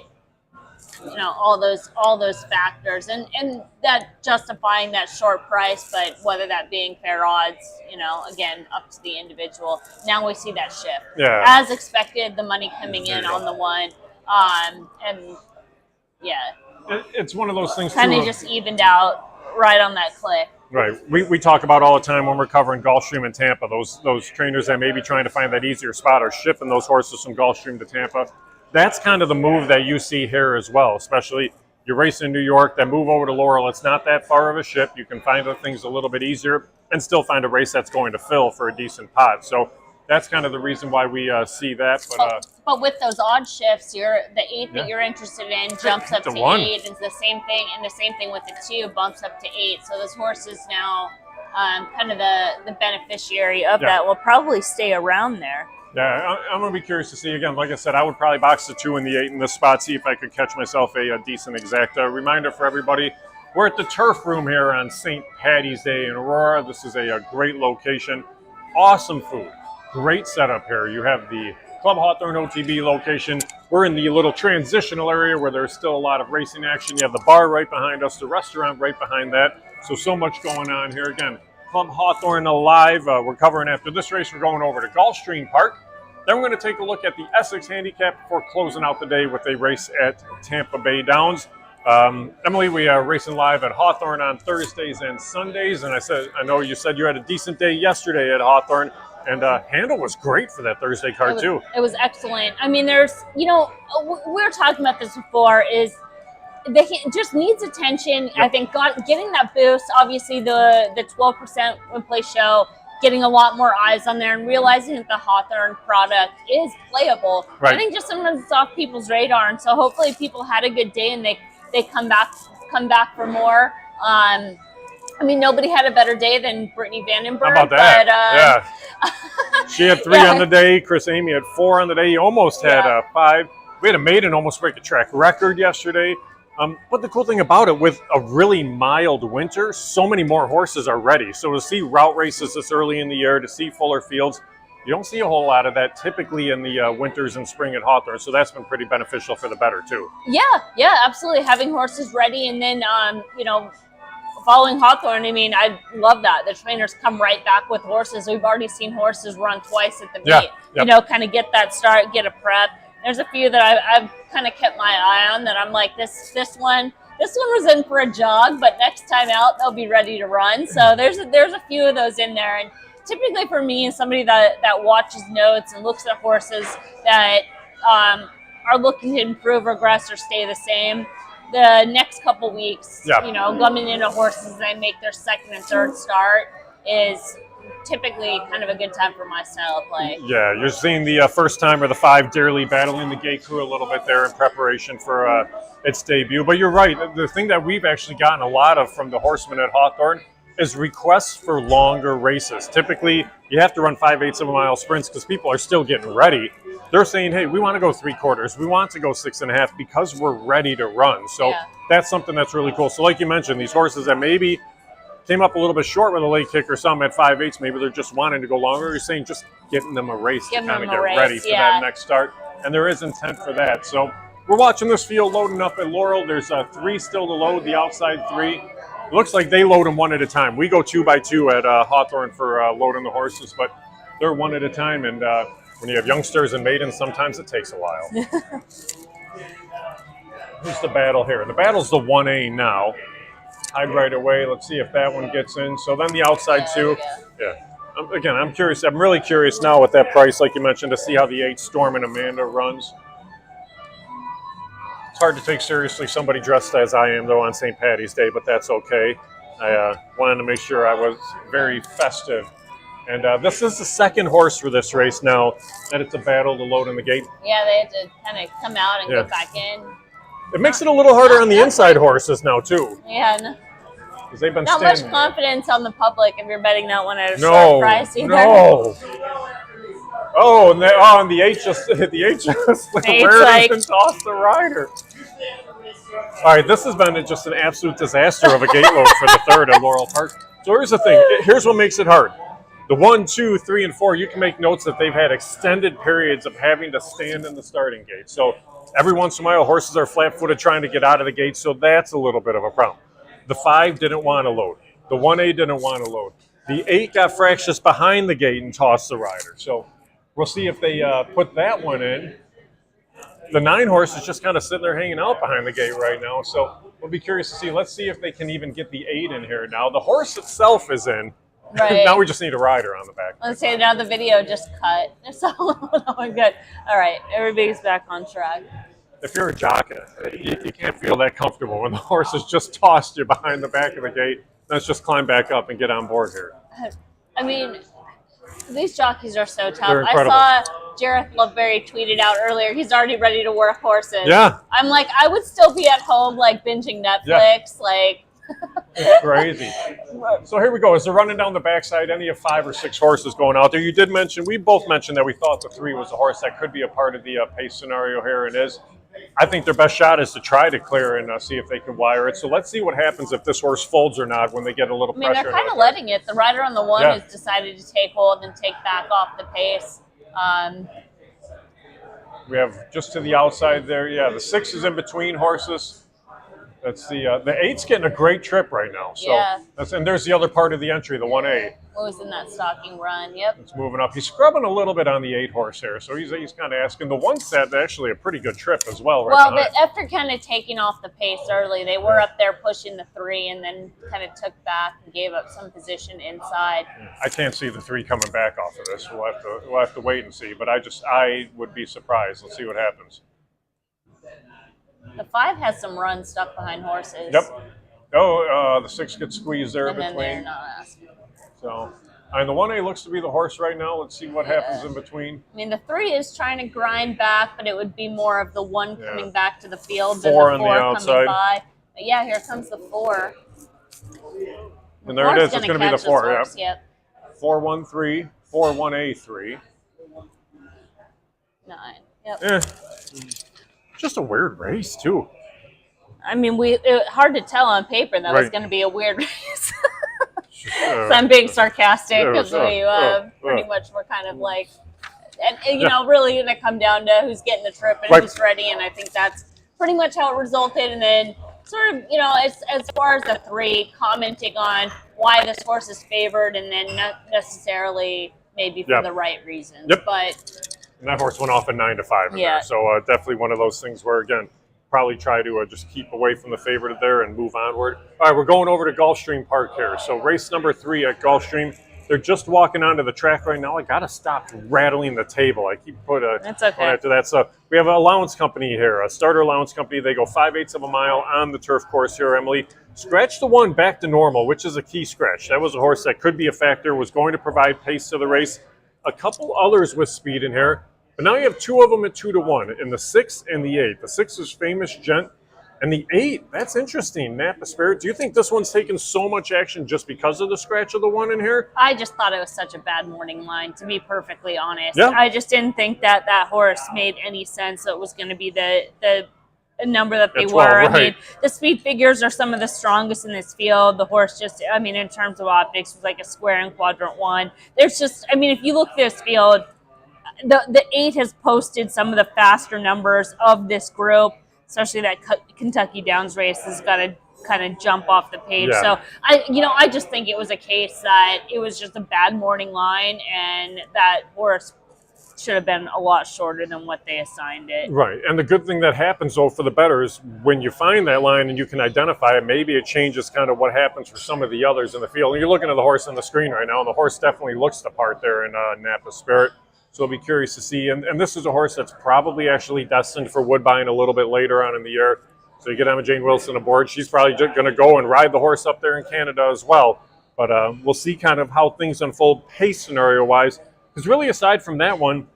you know, all those factors, and that justifying that short price, but whether that being fair odds, you know, again, up to the individual. Now we see that shift. Yeah. As expected, the money coming in on the one, and yeah, it's one of those things kind too. of just evened out right on that click. Right. We talk about all the time when we're covering Gulfstream and Tampa, those trainers that may be trying to find that easier spot are shipping those horses from Gulfstream to Tampa. That's kind of the move that you see here as well, especially you're racing in New York, that move over to Laurel. It's not that far of a ship. You can find the things a little bit easier and still find a race that's going to fill for a decent pot. So that's kind of the reason why we see that. But with those odd shifts, the 8 that you're interested in jumps up to 1. 8. It's the same thing, and the same thing with the 2 bumps up to 8. So this horse is now kind of the beneficiary of that. Will probably stay around there. Yeah, I'm going to be curious to see. Again, like I said, I would probably box the 2 and the 8 in this spot, see if I could catch myself a decent exact. Reminder for everybody, we're at the Turf Room here on St. Paddy's Day in Aurora. This is a great location. Awesome food. Great setup here. You have the Club Hawthorne OTB location. We're in the little transitional area where there's still a lot of racing action. You have the bar right behind us, the restaurant right behind that. So much going on here. Again, Club Hawthorne Alive. We're covering after this race. We're going over to Gulfstream Park. Then we're going to take a look at the Essex Handicap before closing out the day with a race at Tampa Bay Downs. Emily, we are racing live at Hawthorne on Thursdays and Sundays. And I know you said you had a decent day yesterday at Hawthorne. And handle was great for that Thursday card, too. It was excellent. I mean, there's, you know, we were talking about this before, is it just needs attention. Yep. I think getting that boost, obviously the 12% win play show, getting a lot more eyes on there and realizing that the Hawthorne product is playable. Right. I think just sometimes it's off people's radar. And so hopefully people had a good day and they come back for more. I mean, nobody had a better day than Brittany Vandenberg. How about that? Yeah. She had 3 on the day. Chris Amy had 4 on the day. He almost had 5. We had a maiden almost break a track record yesterday. But the cool thing about it, with a really mild winter, so many more horses are ready. So to see route races this early in the year, to see fuller fields, you don't see a whole lot of that typically in the winters and spring at Hawthorne. So that's been pretty beneficial for the better, too. Yeah, absolutely. Having horses ready and then, you know, following Hawthorne, I mean, I love that. The trainers come right back with horses. We've already seen horses run twice at the meet, you know, kind of get that start, get a prep. There's a few that I've kind of kept my eye on that I'm like, this one was in for a jog, but next time out, they'll be ready to run. So there's a few of those in there. And typically for me, as somebody that watches notes and looks at horses that are looking to improve, regress, or stay the same, the next couple weeks, you know, coming into horses that make their second and third start is typically kind of a good time for my style of play. Yeah, you're seeing the first time or the 5 dearly battling the gate crew a little bit there in preparation for its debut. But you're right. The thing that we've actually gotten a lot of from the horsemen at Hawthorne is requests for longer races. Typically, you have to run 5/8 of a mile sprints because people are still getting ready. They're saying, hey, we want to go 3/4. We want to go 6.5 because we're ready to run. So that's something that's really cool. So like you mentioned, these horses that maybe came up a little bit short with a late kick or something at 5/8, maybe they're just wanting to go longer. You're saying just getting them a race to kind of get ready for that next start. And there is intent for that. So we're watching this field loading up at Laurel. There's 3 still to load, the outside 3. It looks like they load them 1 at a time. We go 2 by 2 at Hawthorne for loading the horses, but they're 1 at a time. And when you have youngsters and maidens, sometimes it takes a while. Who's the battle here? The battle's the 1A now. Hide right away. Let's see if that one gets in. So then the outside 2. Again, I'm curious. I'm really curious now with that price, like you mentioned, to see how the 8 Storm and Amanda runs. It's hard to take seriously somebody dressed as I am, though, on St. Paddy's Day, but that's okay. I wanted to make sure I was very festive. And this is the second horse for this race now that it's a battle to load in the gate. Yeah, they have to kind of come out and go back in. It makes it a little harder on the inside horses now, too. Yeah, because they've been not standing much confidence on the public if you're betting that one at a short short price either. No. Oh, and the 8 just where it is and tossed the rider. All right, this has been just an absolute disaster of a gate load for the 3rd at Laurel Park. So here's the thing. Here's what makes it hard. The 1, 2, 3, and 4, you can make notes that they've had extended periods of having to stand in the starting gate. So Every once in a while, horses are flat-footed trying to get out of the gate, so that's a little bit of a problem. The 5 didn't want to load. The 1A didn't want to load. The 8 got fractious behind the gate and tossed the rider. So we'll see if they put that one in. The 9 horse is just kind of sitting there hanging out behind the gate right now. So we'll be curious to see. Let's see if they can even get the 8 in here now. The horse itself is in. Right. Now we just need a rider on the back. Let's say now the video just cut. It's all good. All right, everybody's back on track. If you're a jockey, you can't feel that comfortable when the horse has just tossed you behind the back of the gate. Let's just climb back up and get on board here. I mean, these jockeys are so tough. They're incredible. I saw Jareth Loveberry tweeted out earlier, he's already ready to work horses. Yeah. I'm like, I would still be at home, like, binging Netflix, like. It's crazy. So here we go. As they're running down the backside, any of 5 or 6 horses going out there. You did mention, we both mentioned that we thought the 3 was a horse that could be a part of the pace scenario here, and is. I think their best shot is to try to clear and see if they can wire it. So let's see what happens if this horse folds or not when they get a little pressure. I mean, they're kind of letting it. The rider on the 1 has decided to take hold and take back off the pace. We have just to the outside there. Yeah, the 6 is in between horses. That's the 8's getting a great trip right now. So and there's the other part of the entry, the 1A. What was in that stalking run? Yep. It's moving up. He's scrubbing a little bit on the 8 horse here, so he's kind of asking. The 1 set actually a pretty good trip as well. Well, after kind of taking off the pace early, they were up there pushing the 3, and then kind of took back and gave up some position inside. I can't see the 3 coming back off of this. We'll have to wait and see. But I would be surprised. Let's see what happens. The 5 has some runs stuck behind horses. Yep. Oh, the 6 gets squeezed there and between. Then they're not asking. So, and the 1A looks to be the horse right now. Let's see what happens in between. I mean, the 3 is trying to grind back, but it would be more of the 1 coming back to the field than the 4 4 on the outside. coming by. But yeah, here comes the 4. And there it is. It's going to be the 4. Yep. 4-1-3, 4-1-A-3. 9. Yep. Just a weird race too. I mean, hard to tell on paper that was going to be a weird race. So I'm being sarcastic because we pretty much were kind of like, and you know, really going to come down to who's getting the trip and who's ready. And I think that's pretty much how it resulted. And then sort of, you know, as far as the 3, commenting on why this horse is favored and then not necessarily maybe for the right reasons. But and that horse went off at 9-5 in there. So definitely one of those things where, again, probably try to just keep away from the favorite there and move onward. All right, we're going over to Gulfstream Park here. So race number 3 at Gulfstream. They're just walking onto the track right now. I got to stop rattling the table. I keep That's okay. after that. So we have an allowance company here, a starter allowance company. They go 5/8 of a mile on the turf course here, Emily. Scratch the 1 back to normal, which is a key scratch. That was a horse that could be a factor, was going to provide pace to the race. A couple others with speed in here. But now you have 2 of them at 2-1 in the 6 and the 8. The 6 is Famous Gent, and the 8, that's interesting. Napa Spirit. Do you think this one's taken so much action just because of the scratch of the 1 in here? I just thought it was such a bad morning line, to be perfectly honest. I just didn't think that horse made any sense. It was going to be the number that they 12, were. right. I mean, the speed figures are some of the strongest in this field. The horse just, I mean, in terms of optics, was like a square in quadrant 1. There's just, I mean, if you look at this field, the 8 has posted some of the faster numbers of this group, especially that Kentucky Downs race has got to kind of jump off the page. So I just think it was a case that it was just a bad morning line, and that horse should have been a lot shorter than what they assigned it. Right, and the good thing that happens, though, for the bettors, when you find that line and you can identify it, maybe it changes kind of what happens for some of the others in the field. And you're looking at the horse on the screen right now, and the horse definitely looks the part there in Napa Spirit. So I'll be curious to see. And this is a horse that's probably actually destined for Woodbine a little bit later on in the year. So you get Emma Jane Wilson aboard. She's probably going to go and ride the horse up there in Canada as well. But we'll see kind of how things unfold pace scenario-wise. Because really, aside from that one,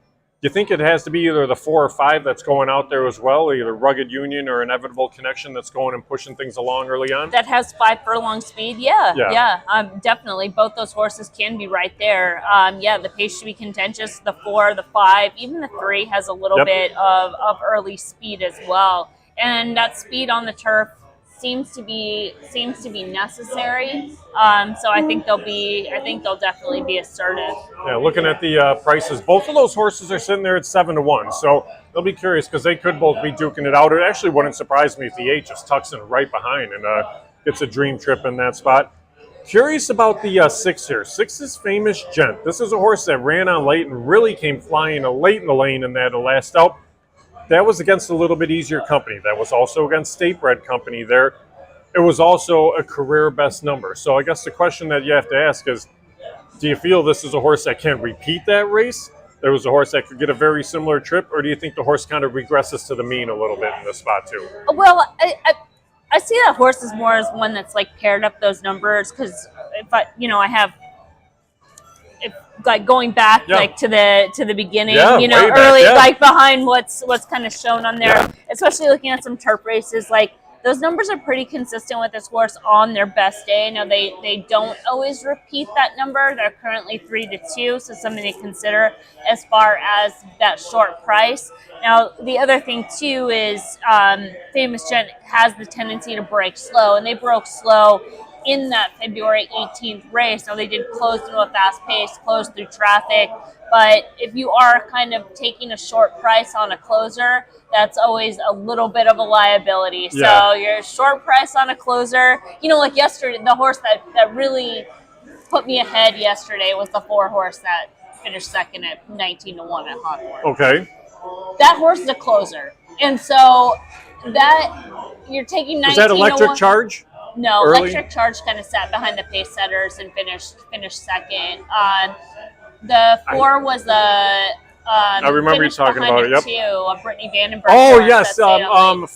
you think it has to be either the 4 or 5 that's going out there as well, either Rugged Union or Inevitable Connection that's going and pushing things along early on? That has 5 furlong speed, definitely. Both those horses can be right there. The pace should be contentious. The 4, the 5, even the 3 has a little bit of early speed as well. And that speed on the turf seems to be necessary. So I think they'll definitely be assertive. Yeah, looking at the prices, both of those horses are sitting there at 7-1. So they'll be curious because they could both be duking it out. It actually wouldn't surprise me if the 8 just tucks in right behind and gets a dream trip in that spot. Curious about the 6 here. 6 is Famous Gent. This is a horse that ran on late and really came flying late in the lane in that last out. That was against a little bit easier company. That was also against State Bred company there. It was also a career best number. So I guess the question that you have to ask is, do you feel this is a horse that can repeat that race? There was a horse that could get a very similar trip, or do you think the horse kind of regresses to the mean a little bit in this spot too? Well, I see that horse as more as one that's like paired up those numbers, because if I have, like going back like to the beginning, early back, like behind what's kind of shown on there, especially looking at some turf races, like those numbers are pretty consistent with this horse on their best day. Now they don't always repeat that number. They're currently 3-2, so something to consider as far as that short price. Now the other thing too is Famous Gent has the tendency to break slow, and they broke slow in that February 18th race. Now they did close into a fast pace, close through traffic, but if you are kind of taking a short price on a closer, that's always a little bit of a liability. So your short price on a closer, like yesterday, the horse that really put me ahead yesterday was the 4 horse that finished second at 19-1 at Hawthorne. Okay. That horse is a closer. And so that you're taking 19-1. Is that Electric Charge? No, early? Electric Charge kind of sat behind the pace setters and finished second. The 4 was the I remember you talking about it. Yep. Too, Brittany Vandenberg. Oh yes,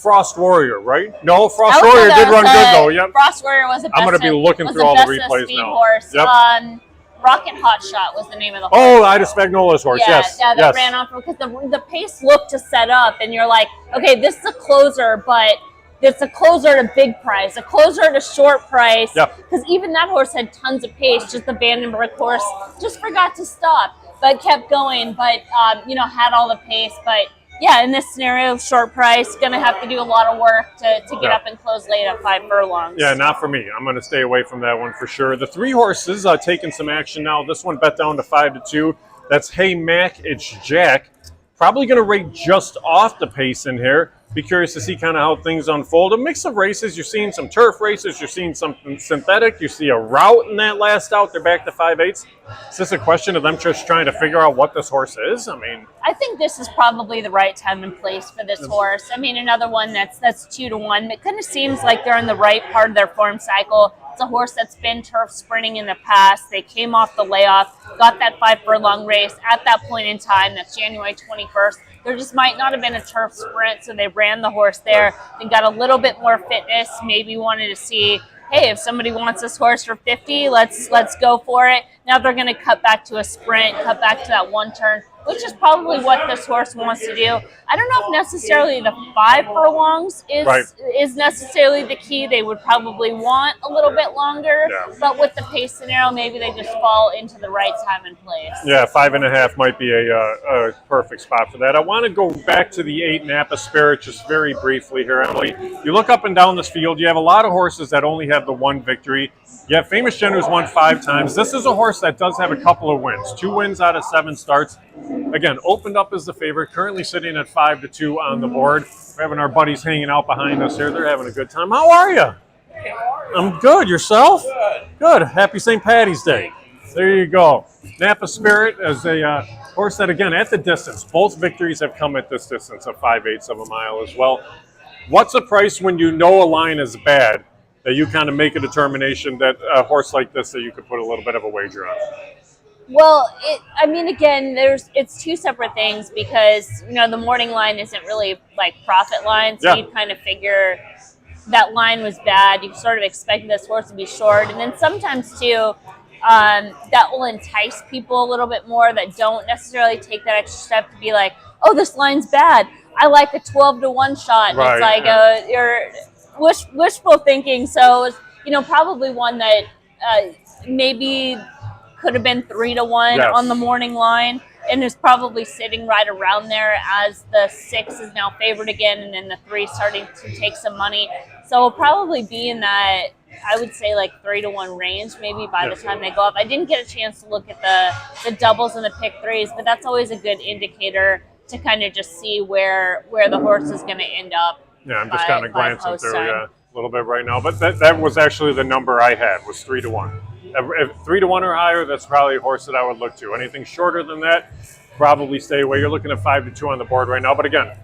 Frost Warrior, right? No, Frost Warrior did run good though. Yep. Frost Warrior was the best. I'm going to be looking through all the replays now. Horse. Yep. Rocket Hot Shot was the name of the horse. Oh, Ida Spagnola's horse. Yes. Yeah, that ran off because the pace looked to set up, and you're like, okay, this is a closer, but it's a closer at a big price, a closer at a short price. Because even that horse had tons of pace. Just the Vandenberg horse just forgot to stop, but kept going. But had all the pace. But yeah, in this scenario, short price, gonna have to do a lot of work to get up and close late at 5 furlongs. Yeah, not for me. I'm gonna stay away from that one for sure. The 3 horses taking some action now. This one bet down to 5-2. That's Hey Mac, It's Jack. Probably gonna rate just off the pace in here. Be curious to see kind of how things unfold. A mix of races. You're seeing some turf races. You're seeing something synthetic. You see a route in that last out. They're back to 5/8. Is this a question of them just trying to figure out what this horse is? I mean, I think this is probably the right time and place for this horse. I mean, another one that's 2-1. It kind of seems like they're in the right part of their form cycle. It's a horse that's been turf sprinting in the past. They came off the layoff, got that 5 furlong race at that point in time. That's January 21st. There just might not have been a turf sprint, so they ran the horse there. They got a little bit more fitness, maybe wanted to see, hey, if somebody wants this horse for 50, let's go for it. Now they're going to cut back to a sprint, cut back to that one turn, which is probably what this horse wants to do. I don't know if necessarily the 5 furlongs is necessarily the key. They would probably want a little bit longer, but with the pace scenario, maybe they just fall into the right time and place. Yeah, 5.5 might be a perfect spot for that. I want to go back to the 8 Napa Spirit just very briefly here, Emily. You look up and down this field, you have a lot of horses that only have the 1 victory. You have Famous Gent who's won 5 times. This is a horse that does have a couple of wins, 2 wins out of 7 starts. Again, opened up as the favorite, currently sitting at 5-2 on the board. We're having our buddies hanging out behind us here. They're having a good time. How are you? I'm good. Yourself? Good. Happy St. Patty's Day. There you go. Napa Spirit is a horse that, again, at the distance, both victories have come at this distance of 5/8 of a mile as well. What's a price when you know a line is bad that you kind of make a determination that a horse like this that you could put a little bit of a wager on? Well, again, it's 2 separate things because, the morning line isn't really like profit line. So you kind of figure that line was bad. You sort of expect this horse to be short. And then sometimes too, that will entice people a little bit more that don't necessarily take that extra step to be like, oh, this line's bad. I like a 12-1 shot. Right. It's like you're wishful thinking. So it's, probably one that maybe could have been 3-1 on the morning line, and is probably sitting right around there as the 6 is now favored again, and then the 3 starting to take some money. So we'll probably be in that, I would say, like 3-1 range maybe by the time they go up. I didn't get a chance to look at the doubles and the pick threes, but that's always a good indicator to kind of just see where the horse is going to end up. Yeah, I'm just kind of glancing through a little bit right now, but that was actually the number I had, was 3-1. If 3-1 or higher, that's probably a horse that I would look to. Anything shorter than that, probably stay away. You're looking at 5-2 on the board right now, but again,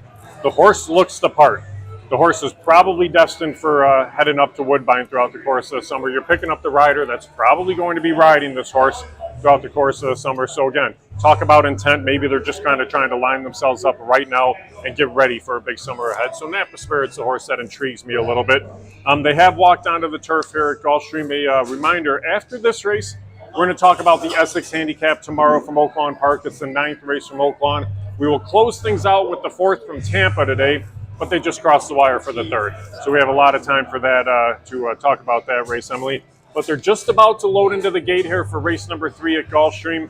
the horse looks the part. The horse is probably destined for heading up to Woodbine throughout the course of the summer. You're picking up the rider that's probably going to be riding this horse throughout the course of the summer. So again, talk about intent. Maybe they're just kind of trying to line themselves up right now and get ready for a big summer ahead. So Napa Spirit's the horse that intrigues me a little bit. They have walked onto the turf here at Gulfstream. A reminder, after this race, we're going to talk about the Essex Handicap tomorrow from Oaklawn Park. It's the 9th race from Oaklawn. We will close things out with the 4th from Tampa today, but they just crossed the wire for the 3rd. So we have a lot of time for that to talk about that race, Emily. But they're just about to load into the gate here for race number 3 at Gulfstream.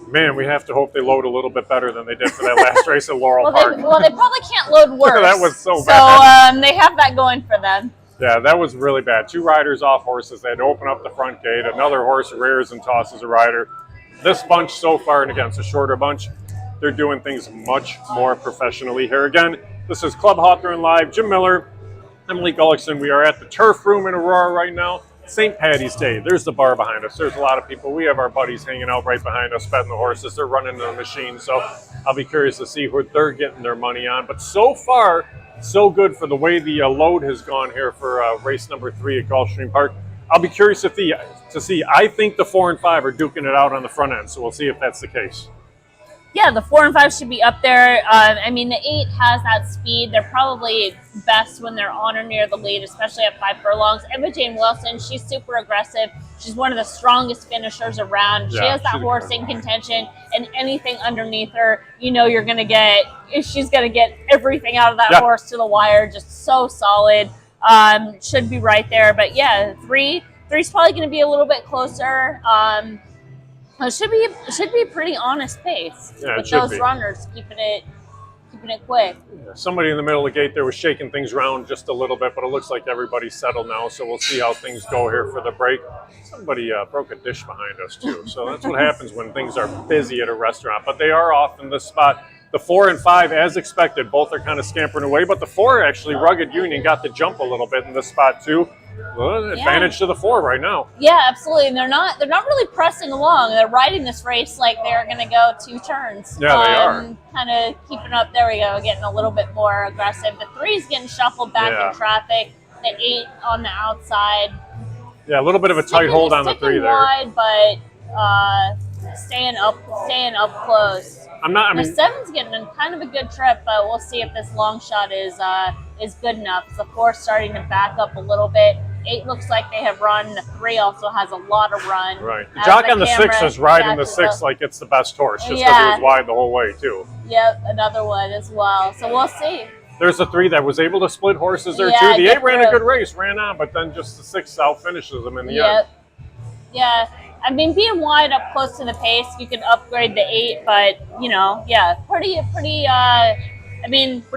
Man, we have to hope they load a little bit better than they did for that last race at Laurel Park. They probably can't load worse. That was so bad. So they have that going for them. Yeah, that was really bad. 2 riders off horses. They had to open up the front gate. Another horse rears and tosses a rider. This bunch so far, and again, it's a shorter bunch, they're doing things much more professionally here. Again, this is Club Hawthorne Live. Jim Miller, Emily Gullikson. We are at the Turf Room in Aurora right now. St. Patty's Day. There's the bar behind us. There's a lot of people. We have our buddies hanging out right behind us, betting the horses. They're running the machine, so I'll be curious to see who they're getting their money on. But so far, so good for the way the load has gone here for race number 3 at Gulfstream Park. I'll be curious to see. I think the 4 and 5 are duking it out on the front end, so we'll see if that's the case. Yeah, the 4 and 5 should be up there. I mean, the 8 has that speed. They're probably best when they're on or near the lead, especially at 5 furlongs. Emma Jane Wilson, she's super aggressive. She's one of the strongest finishers around. She has that horse in contention, and anything underneath her, you know she's going to get everything out of that horse to the wire. Just so solid. Should be right there. But yeah, 3's probably going to be a little bit closer. It should be a pretty honest pace with those runners keeping it quick. Yeah, somebody in the middle of the gate there was shaking things around just a little bit, but it looks like everybody's settled now, so we'll see how things go here for the break. Somebody broke a dish behind us too, so that's what happens when things are busy at a restaurant. But they are off in this spot. The 4 and 5, as expected, both are kind of scampering away, but the 4 actually, Rugged Union, got the jump a little bit in this spot too. Well, advantage to the 4 right now. Yeah, absolutely. And they're not really pressing along. They're riding this race like they're going to go 2 turns. Yeah, they are. Kind of keeping up. There we go. Getting a little bit more aggressive. The 3's getting shuffled back in traffic. The 8 on the outside. Yeah, a little bit of a tight hold on the 3 there. Wide, but staying up close. The 7's getting kind of a good trip, but we'll see if this long shot is good enough. The 4's starting to back up a little bit. 8 looks like they have run. The 3 also has a lot of run. Right. The jock on the 6 is riding the 6 like it's the best horse, just because it was wide the whole way, too. Yep, another one as well. So we'll see. There's a 3 that was able to split horses there, too. The 8 ran a good race, ran on, but then just the 6 out finishes them in the end. Yeah. I mean, being wide up close to the pace, you can upgrade the 8, but, pretty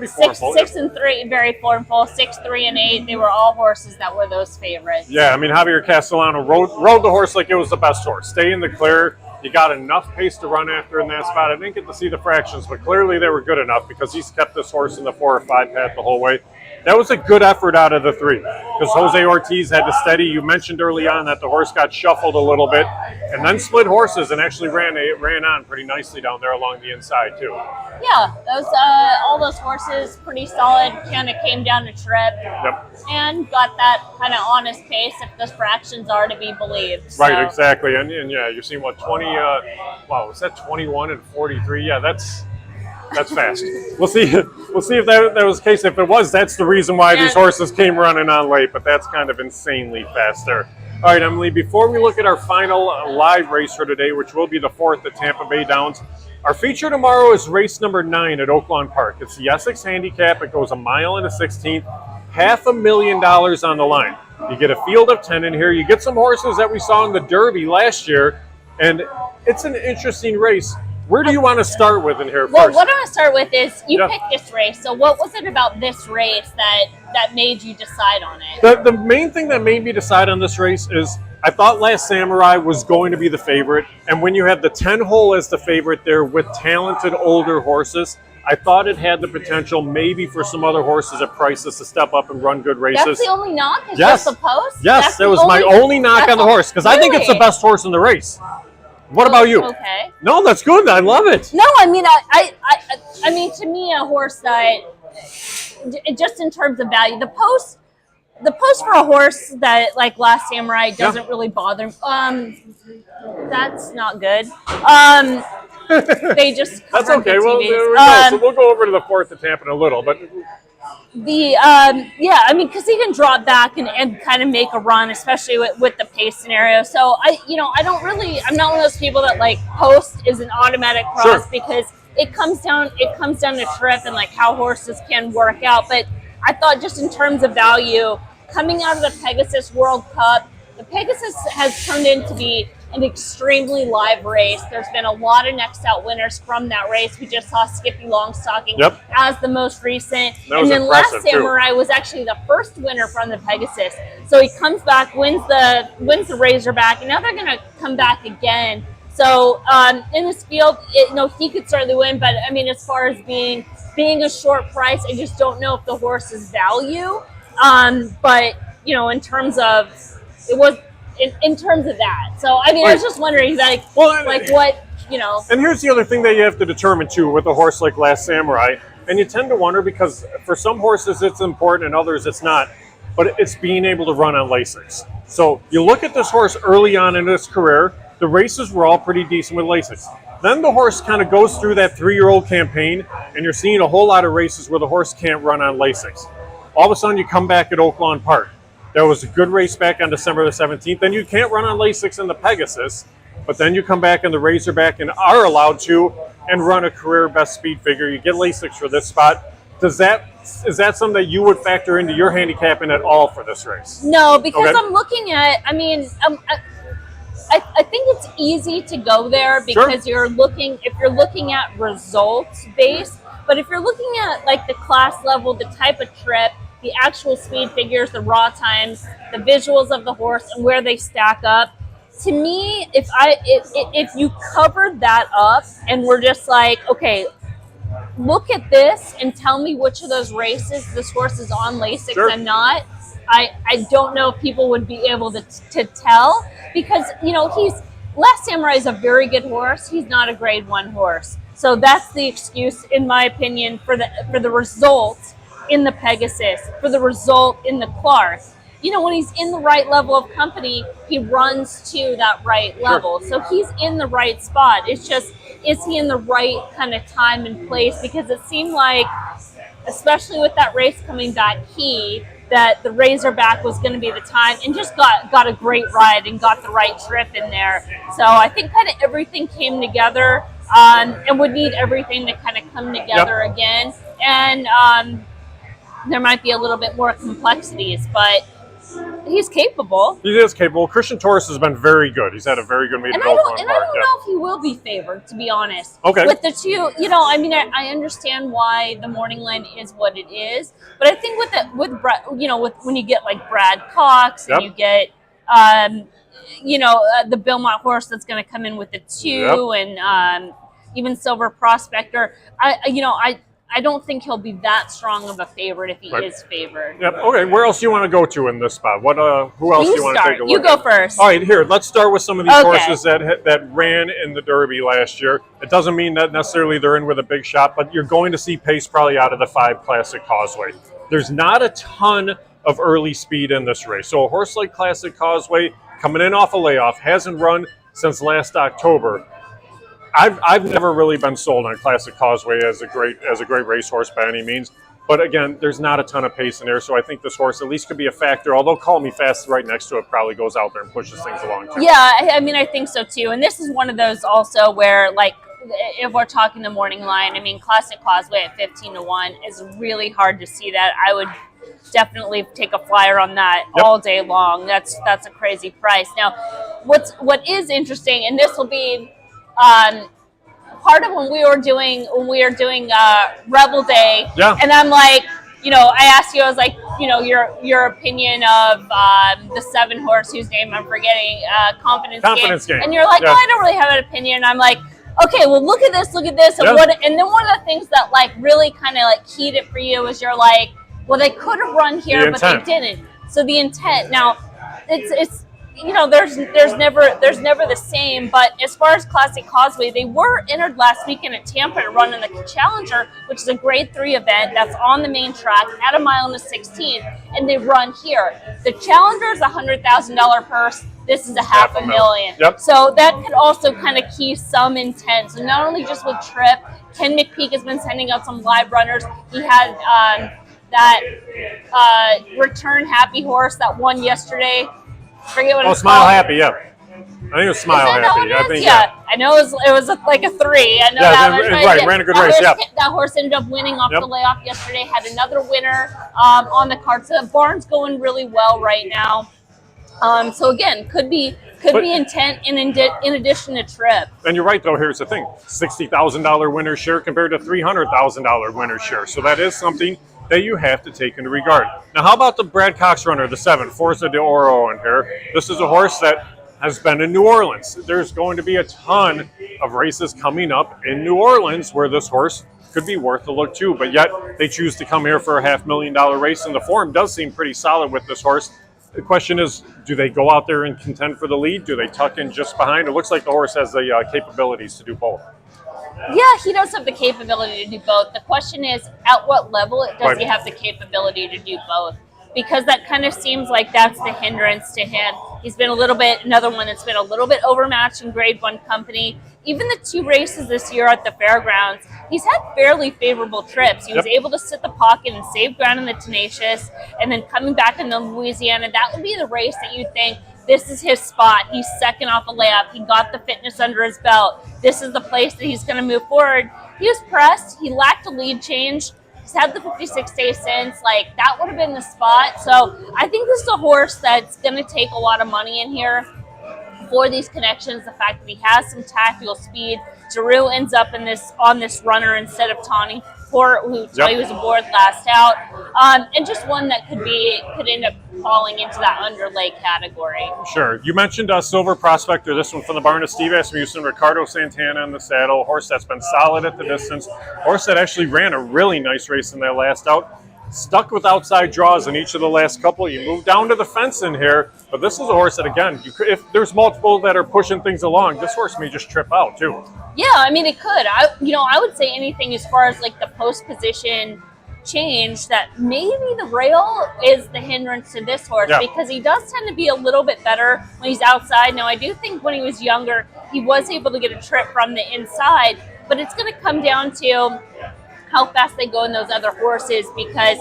6 and 3, very formful. 6, 3, and 8, they were all horses that were those favorites. Yeah, I mean, Javier Castellano rode the horse like it was the best horse. Stay in the clear. You got enough pace to run after in that spot. I didn't get to see the fractions, but clearly they were good enough because he's kept this horse in the 4 or 5 path the whole way. That was a good effort out of the 3 because Jose Ortiz had to steady. You mentioned early on that the horse got shuffled a little bit and then split horses and actually ran on pretty nicely down there along the inside too. Yeah, all those horses pretty solid. Kind of came down to trip and got that kind of honest pace if the fractions are to be believed. So. Right, exactly. And yeah, you're seeing 20. Was that 21 and 43? Yeah, that's fast. We'll see if that was the case. If it was, that's the reason why these horses came running on late, but that's kind of insanely fast there. All right, Emily, before we look at our final live race for today, which will be the 4th at Tampa Bay Downs, our feature tomorrow is race number 9 at Oaklawn Park. It's the Essex Handicap. It goes 1 mile and a 16th, $500,000 on the line. You get a field of 10 in here. You get some horses that we saw in the Derby last year, and it's an interesting race. Where do you want to start with in here Well, first? what I want to start with is you Yeah. picked this race. So what was it about this race that made you decide on it? The main thing that made me decide on this race is I thought Last Samurai was going to be the favorite. And when you have the 10 hole as the favorite there with talented older horses, I thought it had the potential maybe for some other horses at prices to step up and run good races. That's the only knock? Is Yes. just the post? Yes, That's that the was my only knock on the horse because I think it's the Really? best horse in the race. What about you? Okay. No, that's good. I love it. No, I mean, I mean, to me, a horse that, just in terms of value, the post for a horse that like Last Samurai doesn't really bother. That's not good. They just That's covered okay. the Well, TVs. there we go. So we'll go over to the 4th at Tampa in a little, but Yeah, I mean, because he can drop back and kind of make a run, especially with the pace scenario. So I'm not one of those people that like post is an automatic cross Sure. because it comes down to trip and like how horses can work out. But I thought just in terms of value, coming out of the Pegasus World Cup, the Pegasus has turned into be an extremely live race. There's been a lot of next out winners from that race. We just saw Skippy Longstocking as the most recent. That was and then Last impressive, too. Samurai was actually the first winner from the Pegasus. So he comes back, wins the Razorback, and now they're going to come back again. So in this field, he could certainly win. But I mean, as far as being a short price, I just don't know if the horse's value. But in terms of it was. In terms of that. So, I mean, I was just wondering, what. And here's the other thing that you have to determine, too, with a horse like Last Samurai. And you tend to wonder because for some horses it's important and others it's not. But it's being able to run on Lasix. So you look at this horse early on in his career, the races were all pretty decent with Lasix. Then the horse kind of goes through that 3-year-old campaign, and you're seeing a whole lot of races where the horse can't run on Lasix. All of a sudden you come back at Oaklawn Park. There was a good race back on December the 17th. Then you can't run on Lasix in the Pegasus, but then you come back in the Razorback and are allowed to and run a career best speed figure. You get Lasix for this spot. Is that something that you would factor into your handicapping at all for this race? No, because Okay. I'm looking at. I mean, I think it's easy to go there because if you're looking at results based, but if you're looking at like the class level, the type of trip, the actual speed figures, the raw times, the visuals of the horse, and where they stack up. To me, if you covered that up and we're just like, okay, look at this and tell me which of those races this horse is on Lasix and not, I don't know if people would be able to tell because, Last Samurai is a very good horse. He's not a grade 1 horse. So that's the excuse, in my opinion, for the results in the Pegasus, for the result in the Clark. When he's in the right level of company, he runs to that right level. So he's in the right spot. It's just, is he in the right kind of time and place? Because it seemed like, especially with that race coming back that the Razorback was going to be the time and just got a great ride and got the right trip in there. So I think kind of everything came together and would need everything to kind of come together again. And there might be a little bit more complexities, but he's capable. He is capable. Christian Torres has been very good. He's had a very good meet at Oaklawn Park. I don't know if he will be favored, to be honest. Okay. With the two, I mean, I understand why the morning line is what it is, but I think with when you get like Brad Cox and you get, the Belmont horse that's going to come in with the 2 and even Silver Prospector, I don't think he'll be that strong of a favorite if he is favored. Yep. Okay. Where else do you want to go to in this spot? What? Who else do you want to take a look at? You go first. All right. Here, let's start with some of these horses that ran in the Derby last year. It doesn't mean that necessarily they're in with a big shot, but you're going to see pace probably out of the 5 Classic Causeway. There's not a ton of early speed in this race. So a horse like Classic Causeway coming in off a layoff hasn't run since last October. I've never really been sold on Classic Causeway as a great racehorse by any means. But again, there's not a ton of pace in there, so I think this horse at least could be a factor. Although Call Me Fast right next to it probably goes out there and pushes things along too. Yeah, I mean, I think so too. And this is one of those also where, like, if we're talking the morning line, I mean, Classic Causeway at 15-1 is really hard to see that. I would definitely take a flyer on that all day long. That's a crazy price. Now, what is interesting, and this will be part of when we were doing Rebel Day, Yeah. and I'm like, I asked you, I was like, your opinion of the 7 horse whose name I'm forgetting, Confidence Game. And you're like, Yeah. I don't really have an opinion. I'm like, okay, well, look at this, and and then one of the things that like really kind of like keyed it for you was you're like, well, they could have run here, but they didn't. So the intent. Now, it's there's never the same. But as far as Classic Causeway, they were entered last weekend at Tampa to run in the Challenger, which is a Grade 3 event that's on the main track at 1 mile and a 16, and they run here. The Challenger is a $100,000 purse. This is a $500,000. Yep. So that could also kind of key some intent. So not only just with Trip, Ken McPeak has been sending out some live runners. He had that Return Happy horse that won yesterday. Forget what it's Smile called. Happy, yeah. I think it was Smile Happy. I think, I know it was like a 3. I know that. Right, ran a good race, That horse ended up winning off the layoff yesterday, had another winner on the card. So the barn's going really well right now. So again, could be intent in addition to Trip. And you're right, though. Here's the thing: $60,000 winner share compared to $300,000 winner share. So that is something that you have to take into regard. Now, how about the Brad Cox runner, the 7, Forza de Oro in here? This is a horse that has been in New Orleans. There's going to be a ton of races coming up in New Orleans where this horse could be worth a look too, but yet they choose to come here for a $500,000 race, and the form does seem pretty solid with this horse. The question is, do they go out there and contend for the lead? Do they tuck in just behind? It looks like the horse has the capabilities to do both. Yeah, he does have the capability to do both. The question is, at what level does he have the capability to do both? Because that kind of seems like that's the hindrance to him. He's been another one that's been a little bit overmatched in Grade 1 company. Even the 2 races this year at the fairgrounds, he's had fairly favorable trips. He was able to sit the pocket and save ground in the Tenacious, and then coming back into Louisiana, that would be the race that you think, this is his spot. He's second off a layup. He got the fitness under his belt. This is the place that he's going to move forward. He was pressed. He lacked a lead change. He's had the 56 days since. Like, that would have been the spot. So I think this is a horse that's going to take a lot of money in here for these connections. The fact that he has some tactical speed. Giroux ends up on this runner instead of Tawny Port, who was aboard last out, and just one that could end up falling into that underlay category. Sure. You mentioned Silver Prospector, this one from the barn of Steve Asmussen, Ricardo Santana in the saddle, horse that's been solid at the distance, horse that actually ran a really nice race in that last out. Stuck with outside draws in each of the last couple. You move down to the fence in here, but this is a horse that, again, if there's multiple that are pushing things along, this horse may just trip out too. Yeah, I mean, it could. I would say anything as far as like the post position change, that maybe the rail is the hindrance to this horse because he does tend to be a little bit better when he's outside. Now, I do think when he was younger, he was able to get a trip from the inside, but it's going to come down to how fast they go in those other horses, because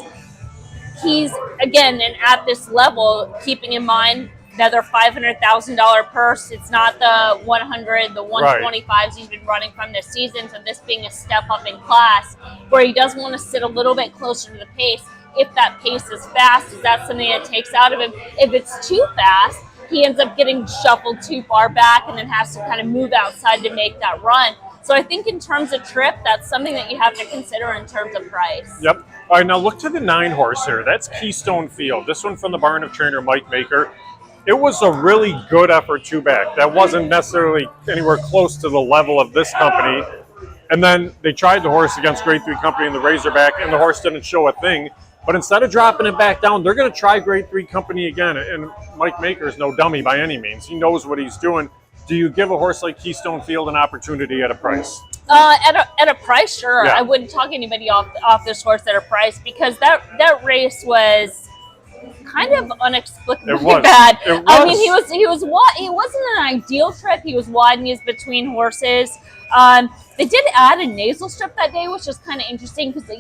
he's, again, and at this level, keeping in mind another $500,000 purse. It's not the 100, the 125s he's been running from this season. So this being a step up in class, where he does want to sit a little bit closer to the pace. If that pace is fast, is that something that takes out of him? If it's too fast, he ends up getting shuffled too far back and then has to kind of move outside to make that run. So I think in terms of trip, that's something that you have to consider in terms of price. Yep. All right, now look to the 9 horse here. That's Keystone Field. This one from the barn of trainer Mike Maker. It was a really good effort two back. That wasn't necessarily anywhere close to the level of this company. And then they tried the horse against Grade 3 company in the Razorback, and the horse didn't show a thing. But instead of dropping it back down, they're going to try Grade 3 company again. And Mike Maker is no dummy by any means. He knows what he's doing. Do you give a horse like Keystone Field an opportunity at a price? At a price, sure. Yeah. I wouldn't talk anybody off this horse at a price, because that race was kind of inexplicably bad. I mean, he wasn't an ideal trip. He was wide and he was between horses. They did add a nasal strip that day, which was kind of interesting, because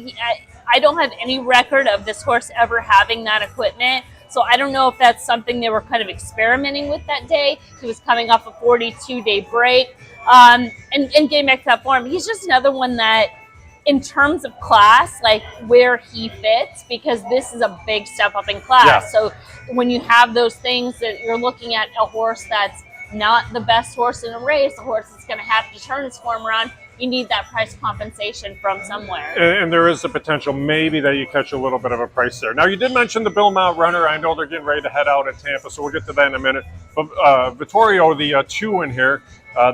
I don't have any record of this horse ever having that equipment. So I don't know if that's something they were kind of experimenting with that day. He was coming off a 42-day break and getting back to that form. He's just another one that, in terms of class, like where he fits, because this is a big step up in class. Yeah. So when you have those things that you're looking at, a horse that's not the best horse in a race, a horse that's going to have to turn his form around, you need that price compensation from somewhere. And there is a potential maybe that you catch a little bit of a price there. Now, you did mention the Bill Mott runner. I know they're getting ready to head out at Tampa, so we'll get to that in a minute. But Vittorio, the 2 in here,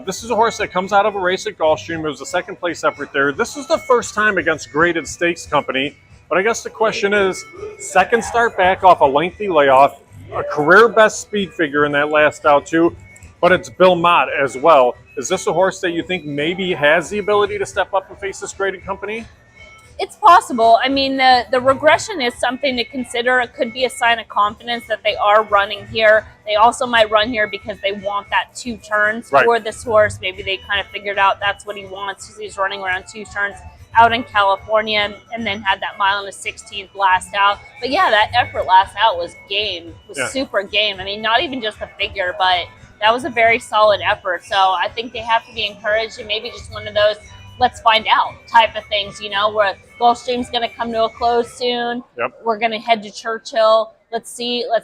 this is a horse that comes out of a race at Gulfstream. It was a second place effort there. This is the first time against Graded Stakes Company. But I guess the question is, second start back off a lengthy layoff, a career best speed figure in that last out too, but it's Bill Mott as well. Is this a horse that you think maybe has the ability to step up and face this Graded Company? It's possible. I mean, the regression is something to consider. It could be a sign of confidence that they are running here. They also might run here because they want that 2 turns for this horse. Maybe they kind of figured out that's what he wants because he's running around 2 turns out in California and then had that mile and a 16th last out. But yeah, that effort last out was game. It was super game. I mean, not even just the figure, but that was a very solid effort. So I think they have to be encouraged, and maybe just one of those let's find out type of things, you know, where Gulfstream's going to come to a close soon. We're going to head to Churchill. Let's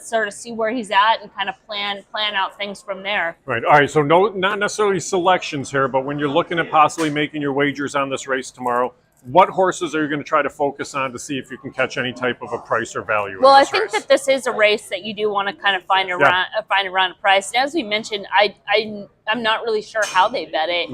sort of see where he's at and kind of plan out things from there. Right. All right. So not necessarily selections here, but when you're looking at possibly making your wagers on this race tomorrow, what horses are you going to try to focus on to see if you can catch any type of a price or value? Well, I think that this is a race that you do want to kind of find around a price. And as we mentioned, I'm not really sure how they bet it.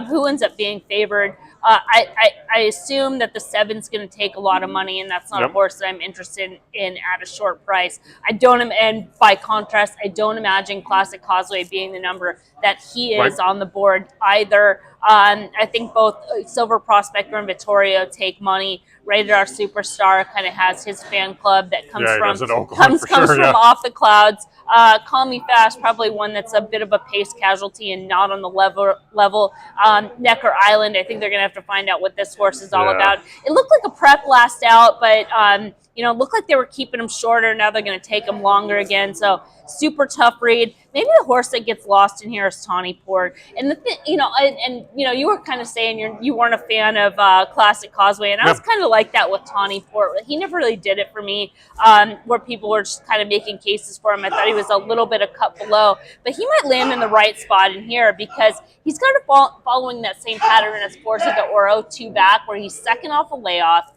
Who ends up being favored? I assume that the 7's going to take a lot of money, and that's not a horse that I'm interested in at a short price. And by contrast, I don't imagine Classic Causeway being the number that he is on the board either. I think both Silver Prospector and Vittorio take money. Rated R Superstar kind of has his fan club that comes from off the clouds. Call Me Fast, probably one that's a bit of a pace casualty and not on the level. Necker Island, I think they're going to have to find out what this horse is all about. It looked like a prep last out, but it looked like they were keeping him shorter. Now they're going to take him longer again. So super tough read. Maybe the horse that gets lost in here is Tawny Port. And the thing, you were kind of saying you weren't a fan of Classic Causeway, and I was kind of like that with Tawny Port. He never really did it for me, where people were just kind of making cases for him. I thought he was a little bit a cut below, but he might land in the right spot in here because he's kind of following that same pattern as Forza de Oro 2 back, where he's second off a layoff.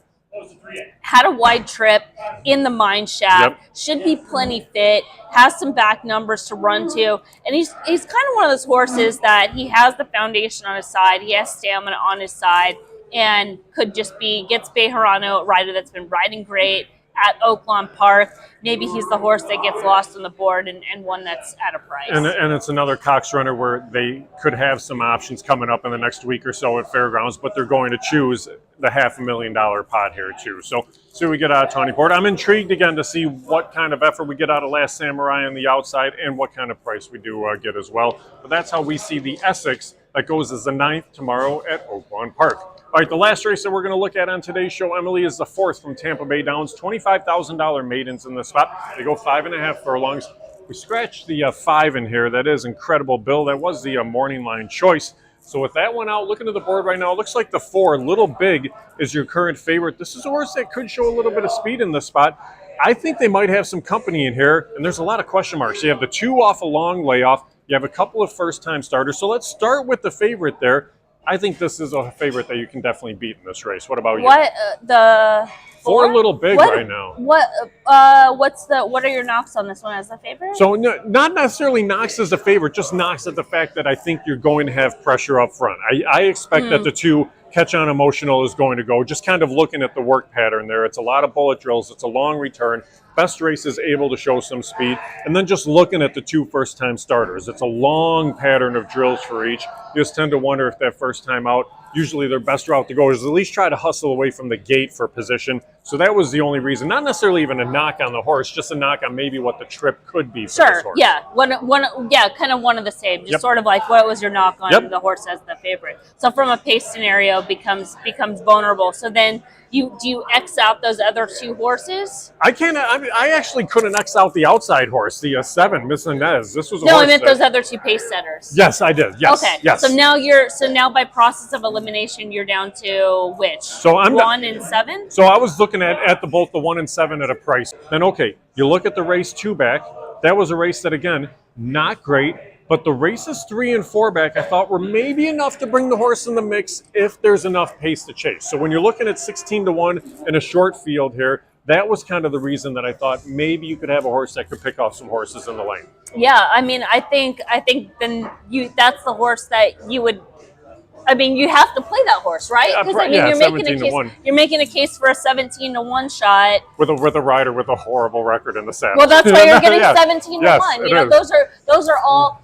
Had a wide trip in the mine shaft, should be plenty fit, has some back numbers to run to, and he's kind of one of those horses that he has the foundation on his side, he has stamina on his side, and could just gets Bejarano, a rider that's been riding great at Oaklawn Park. Maybe he's the horse that gets lost on the board and one that's at a price. And it's another Cox runner where they could have some options coming up in the next week or so at Fairgrounds, but they're going to choose the $500,000 pot here too. So we get out of Tawny Port. I'm intrigued again to see what kind of effort we get out of Last Samurai on the outside and what kind of price we do get as well. But that's how we see the Essex that goes as the 9th tomorrow at Oaklawn Park. All right, the last race that we're going to look at on today's show, Emily, is the 4th from Tampa Bay Downs. $25,000 maidens in the spot. They go 5.5 furlongs. We scratched the 5 in here. That is incredible, Bill. That was the morning line choice. So with that one out, looking at the board right now, it looks like the 4, Little Big, is your current favorite. This is a horse that could show a little bit of speed in this spot. I think they might have some company in here, and there's a lot of question marks. You have the 2 off a long layoff. You have a couple of first-time starters. So let's start with the favorite there. I think this is a favorite that you can definitely beat in this race. What about you? The 4 Little Big right now. What are your knocks on this one as a favorite? So not necessarily knocks as a favorite, just knocks at the fact that I think you're going to have pressure up front. I expect that the 2 Catch On Emotional is going to go. Just kind of looking at the work pattern there. It's a lot of bullet drills. It's a long return. Best Race is able to show some speed. And then just looking at the 2 first-time starters. It's a long pattern of drills for each. You just tend to wonder if that first time out, usually their best route to go is at least try to hustle away from the gate for position. So that was the only reason. Not necessarily even a knock on the horse, just a knock on maybe what the trip could be for this horse. Yeah. Kind of one of the same. Just sort of like what was your knock on the horse as the favorite. So from a pace scenario becomes vulnerable. So then do you X out those other 2 horses? I can't. I actually couldn't X out the outside horse, the 7, Miss Inez. This was a no. horse I meant those other 2 pace setters. Yes, I did. Yes. Okay. Yes. So now by process of elimination, you're down to which? So I'm 1 and 7. So I was looking at both the 1 and 7 at a price. Then okay, you look at the race 2 back. That was a race that again not great. But the races 3 and 4 back, I thought were maybe enough to bring the horse in the mix if there's enough pace to chase. So when you're looking at 16-1 in a short field here, that was kind of the reason that I thought maybe you could have a horse that could pick off some horses in the lane. Yeah, I mean, I think then that's the horse that you would. I mean, you have to play that horse, right? Because I mean, you're making a case for a 17-1 shot with a rider with a horrible record in the saddle. Well, that's why you're getting yes. 17-1. Yes, you know, those are all.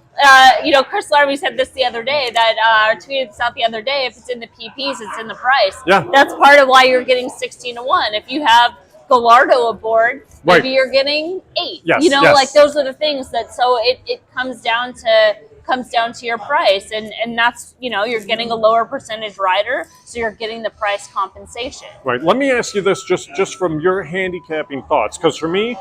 Chris Larby said this the other day or tweeted this out the other day. If it's in the PPs, it's in the price. Yeah, that's part of why you're getting 16-1. If you have Gallardo aboard, maybe you're getting 8. Yes, like those are the things that. So it comes down to your price, and that's you're getting a lower percentage rider, so you're getting the price compensation. Right. Let me ask you this, just from your handicapping thoughts, because for me,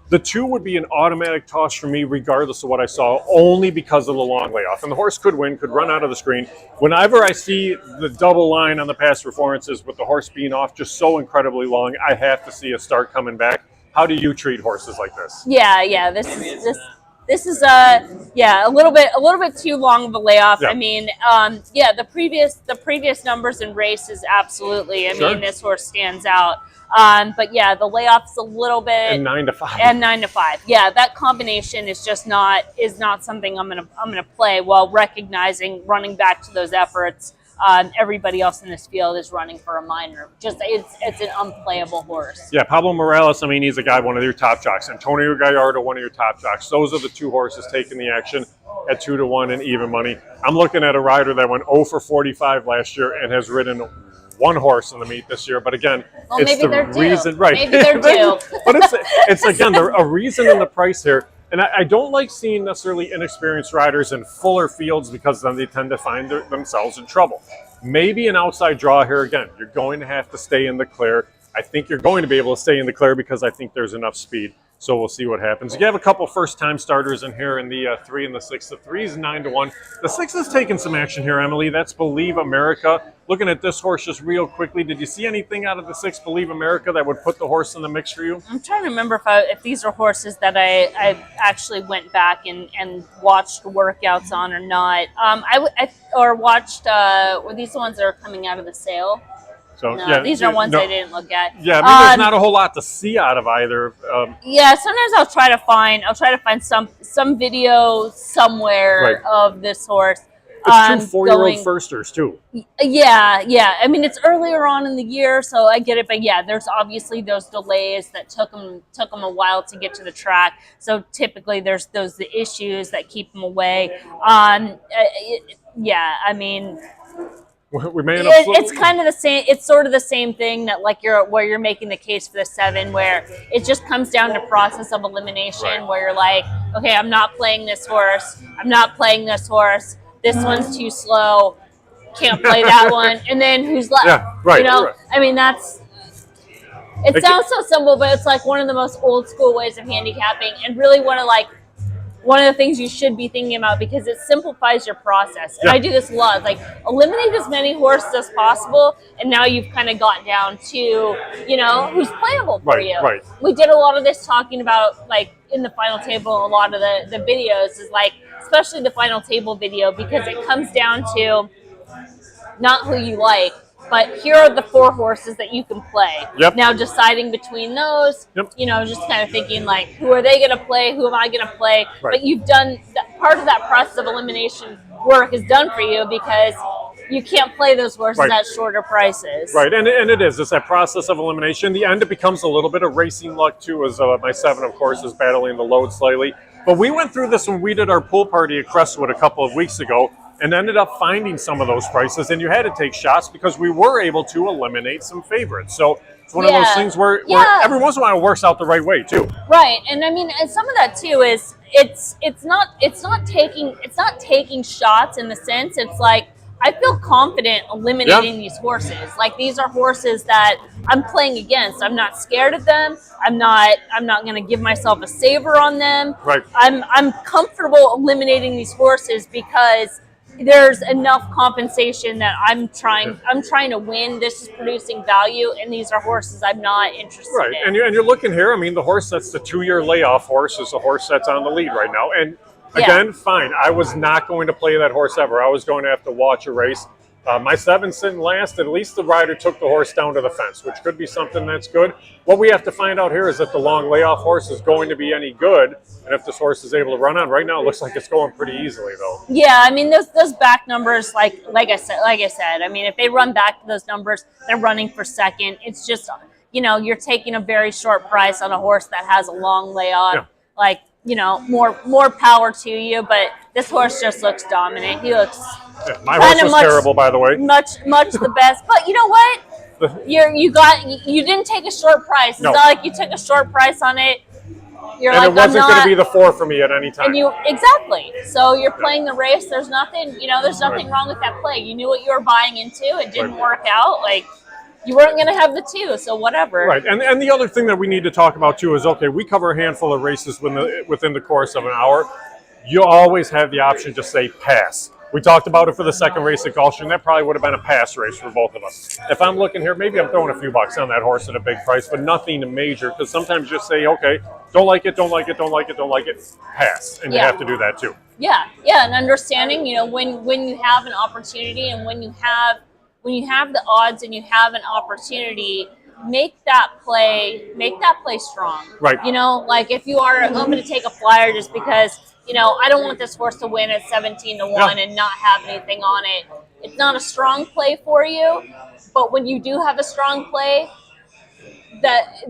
the 2 would be an automatic toss for me, regardless of what I saw, only because of the long layoff. And the horse could win, could run out of the screen. Whenever I see the double line on the past performances with the horse being off just so incredibly long, I have to see a start coming back. How do you treat horses like this? Yeah. This is a little bit too long of a layoff. Yeah. I mean, the previous numbers in races, absolutely. I mean, this horse stands out. But yeah, the layoff's a little bit. And 9 to 5. And 9 to 5. Yeah, that combination is just not something I'm gonna play, while recognizing running back to those efforts. Everybody else in this field is running for a minor. Just it's an unplayable horse. Yeah, Pablo Morales, I mean, he's a guy, one of your top jocks. Antonio Gallardo, one of your top jocks. Those are the 2 horses taking the action at 2-1 and even money. I'm looking at a rider that went 0 for 45 last year and has ridden 1 horse in the meet this year. But again, it's the reason, right? Maybe they're due. But it's again a reason in the price here. And I don't like seeing necessarily inexperienced riders in fuller fields, because then they tend to find themselves in trouble. Maybe an outside draw here again. You're going to have to stay in the clear. I think you're going to be able to stay in the clear because I think there's enough speed. So we'll see what happens. You have a couple first-time starters in here in the 3 and the 6. The 3 is 9-1. The 6 is taking some action here, Emily. That's Believe America. Looking at this horse just real quickly, did you see anything out of the 6, Believe America, that would put the horse in the mix for you? I'm trying to remember if these are horses that I actually went back and watched workouts on or not. Or watched. Were these the ones that are coming out of the sale? So, no, these are ones I didn't look at. Yeah, I mean, there's not a whole lot to see out of either. Yeah, sometimes I'll try to find some video somewhere of this horse. It's 2 4-year-old firsters too. Yeah. I mean, it's earlier on in the year, so I get it. But yeah, there's obviously those delays that took them a while to get to the track. So typically, there's those issues that keep them away. Yeah, I mean. We may end up it's kind of the same. It's sort of the same thing that where you're making the case for the 7, where it just comes down to process of elimination, where you're like, okay, I'm not playing this horse. This one's too slow. Can't play that one. And then who's left? Yeah, right. I mean, it sounds so simple, but it's like one of the most old school ways of handicapping, and really one of the things you should be thinking about, because it simplifies your process. And I do this a lot. Like, eliminate as many horses as possible, and now you've kind of got down to, who's playable for you. Right. We did a lot of this talking about, like, in the final table, a lot of the videos is like, especially the final table video, because it comes down to not who you like, but here are the 4 horses that you can play. Yep. Now deciding between those, just kind of thinking like, who are they going to play? Who am I going to play? Right. But you've done part of that process of elimination work is done for you, because you can't play those horses at shorter prices. Right, and it is. It's that process of elimination. In the end, it becomes a little bit of racing luck too, as my 7, of course, is battling the load slightly. But we went through this when we did our pool party at Crestwood a couple of weeks ago, and ended up finding some of those prices, and you had to take shots because we were able to eliminate some favorites. So it's one of those things where every once in a while it works out the right way too. Right, and I mean, and some of that too is it's not taking shots in the sense. It's like, I feel confident eliminating these horses. Like, these are horses that I'm playing against. I'm not scared of them. I'm not going to give myself a saver on them. Right. I'm comfortable eliminating these horses because there's enough compensation that I'm trying to win. This is producing value, and these are horses I'm not interested in. And you're looking here. I mean, the horse that's the 2-year layoff horse is a horse that's on the lead right now. And Again, fine. I was not going to play that horse ever. I was going to have to watch a race. My 7 sitting last, at least the rider took the horse down to the fence, which could be something that's good. What we have to find out here is if the long layoff horse is going to be any good, and if this horse is able to run on. Right now, it looks like it's going pretty easily, though. Yeah, I mean, those back numbers, like I said, I mean, if they run back to those numbers, they're running for second. It's just, you know, you're taking a very short price on a horse that has a long layoff. Yeah. Like, you know, more power to you, but this horse just looks dominant. He looks My horse was terrible, by the way. much the best. But you know what? You didn't take a short price. It's No. not like you took a short price on it. You're And like, it wasn't I'm going not, to be the 4 for me at any time. and you exactly. So you're playing the race. There's nothing, you know, there's nothing wrong with that play. You knew what you were buying into. It didn't work out. Like, you weren't going to have the 2, so whatever. Right, and the other thing that we need to talk about too is, okay, we cover a handful of races within the course of an hour. You always have the option to say pass. We talked about it for the second race at Gulfstream. That probably would have been a pass race for both of us. If I'm looking here, maybe I'm throwing a few bucks on that horse at a big price, but nothing major, because sometimes you just say, okay, don't like it, pass, and you have to do that too. Yeah, and understanding, you know, when you have an opportunity and when you have the odds and you have an opportunity, make that play strong. Right. You know, like if you are, I'm going to take a flyer just because, you know, I don't want this horse to win at 17-1 and not have anything on it. It's not a strong play for you, but when you do have a strong play,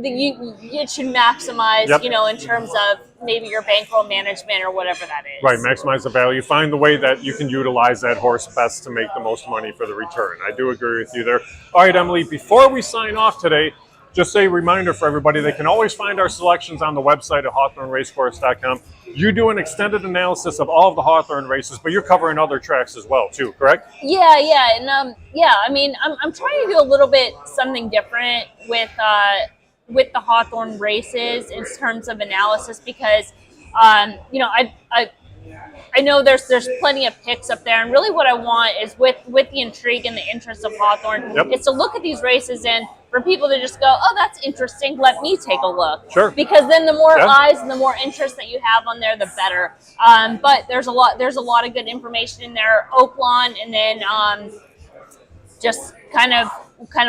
you should maximize, you know, in terms of maybe your bankroll management or whatever that is. Right, maximize the value. Find the way that you can utilize that horse best to make the most money for the return. I do agree with you there. All right, Emily, before we sign off today, just a reminder for everybody, they can always find our selections on the website at hawthorneracecourse.com. You do an extended analysis of all of the Hawthorne races, but you're covering other tracks as well, too, correct? Yeah, and I mean, I'm trying to do a little bit something different with the Hawthorne races in terms of analysis because, you know, I know there's plenty of picks up there, and really what I want is with the intrigue and the interest of Hawthorne is to look at these races and for people to just go, oh, that's interesting, let me take a look. Sure. Because then the more eyes and the more interest that you have on there, the better. But there's a lot of good information in there, Oaklawn, and then just kind of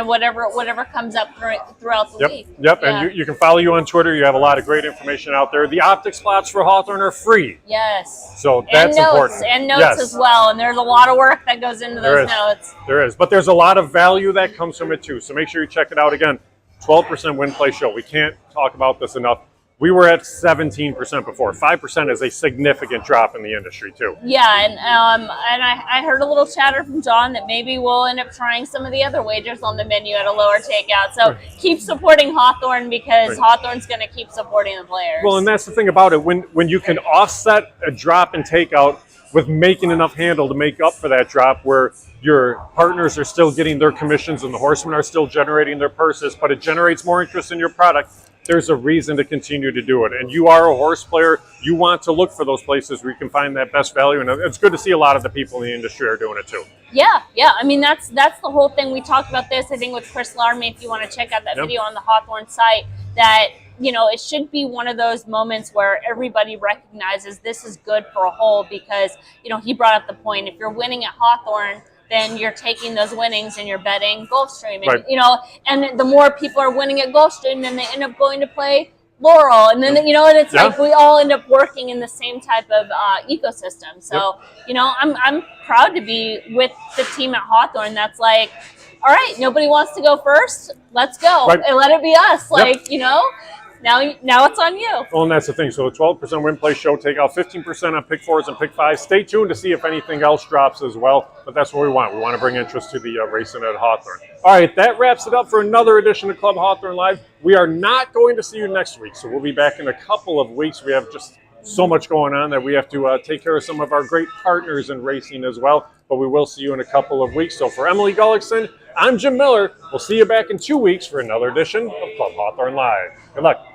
whatever comes up throughout the week. Yep, and you can follow you on Twitter. You have a lot of great information out there. The optic spots for Hawthorne are free. Yes. So that's important. And notes as well. And there's a lot of work that goes into those notes. There is. But there's a lot of value that comes from it too. So make sure you check it out. Again, 12% win play show. We can't talk about this enough. We were at 17% before. 5% is a significant drop in the industry, too. Yeah, and I heard a little chatter from John that maybe we'll end up trying some of the other wagers on the menu at a lower takeout. So keep supporting Hawthorne because Hawthorne's going to keep supporting the players. Well, and that's the thing about it. When you can offset a drop in takeout with making enough handle to make up for that drop where your partners are still getting their commissions and the horsemen are still generating their purses, but it generates more interest in your product, there's a reason to continue to do it. And you are a horse player. You want to look for those places where you can find that best value. And it's good to see a lot of the people in the industry are doing it too. Yeah. I mean, that's the whole thing. We talked about this, I think, with Chris Larmy, if you want to check out that video on the Hawthorne site, that, you know, it should be one of those moments where everybody recognizes this is good for a whole because, you know, he brought up the point, if you're winning at Hawthorne, then you're taking those winnings and you're betting Gulfstream. And, you know, and the more people are winning at Gulfstream, then they end up going to play Laurel. And then, you know, and it's like we all end up working in the same type of ecosystem. So, you know, I'm proud to be with the team at Hawthorne that's like, all right, nobody wants to go first. Let's go. And let it be us. Like, you know, now it's on you. Well, and that's the thing. So a 12% win play show, take out 15% on pick 4s and pick 5s. Stay tuned to see if anything else drops as well. But that's what we want. We want to bring interest to the racing at Hawthorne. All right, that wraps it up for another edition of Club Hawthorne Live. We are not going to see you next week. So we'll be back in a couple of weeks. We have just so much going on that we have to take care of some of our great partners in racing as well. But we will see you in a couple of weeks. So for Emily Gullikson, I'm Jim Miller. We'll see you back in 2 weeks for another edition of Club Hawthorne Live. Good luck.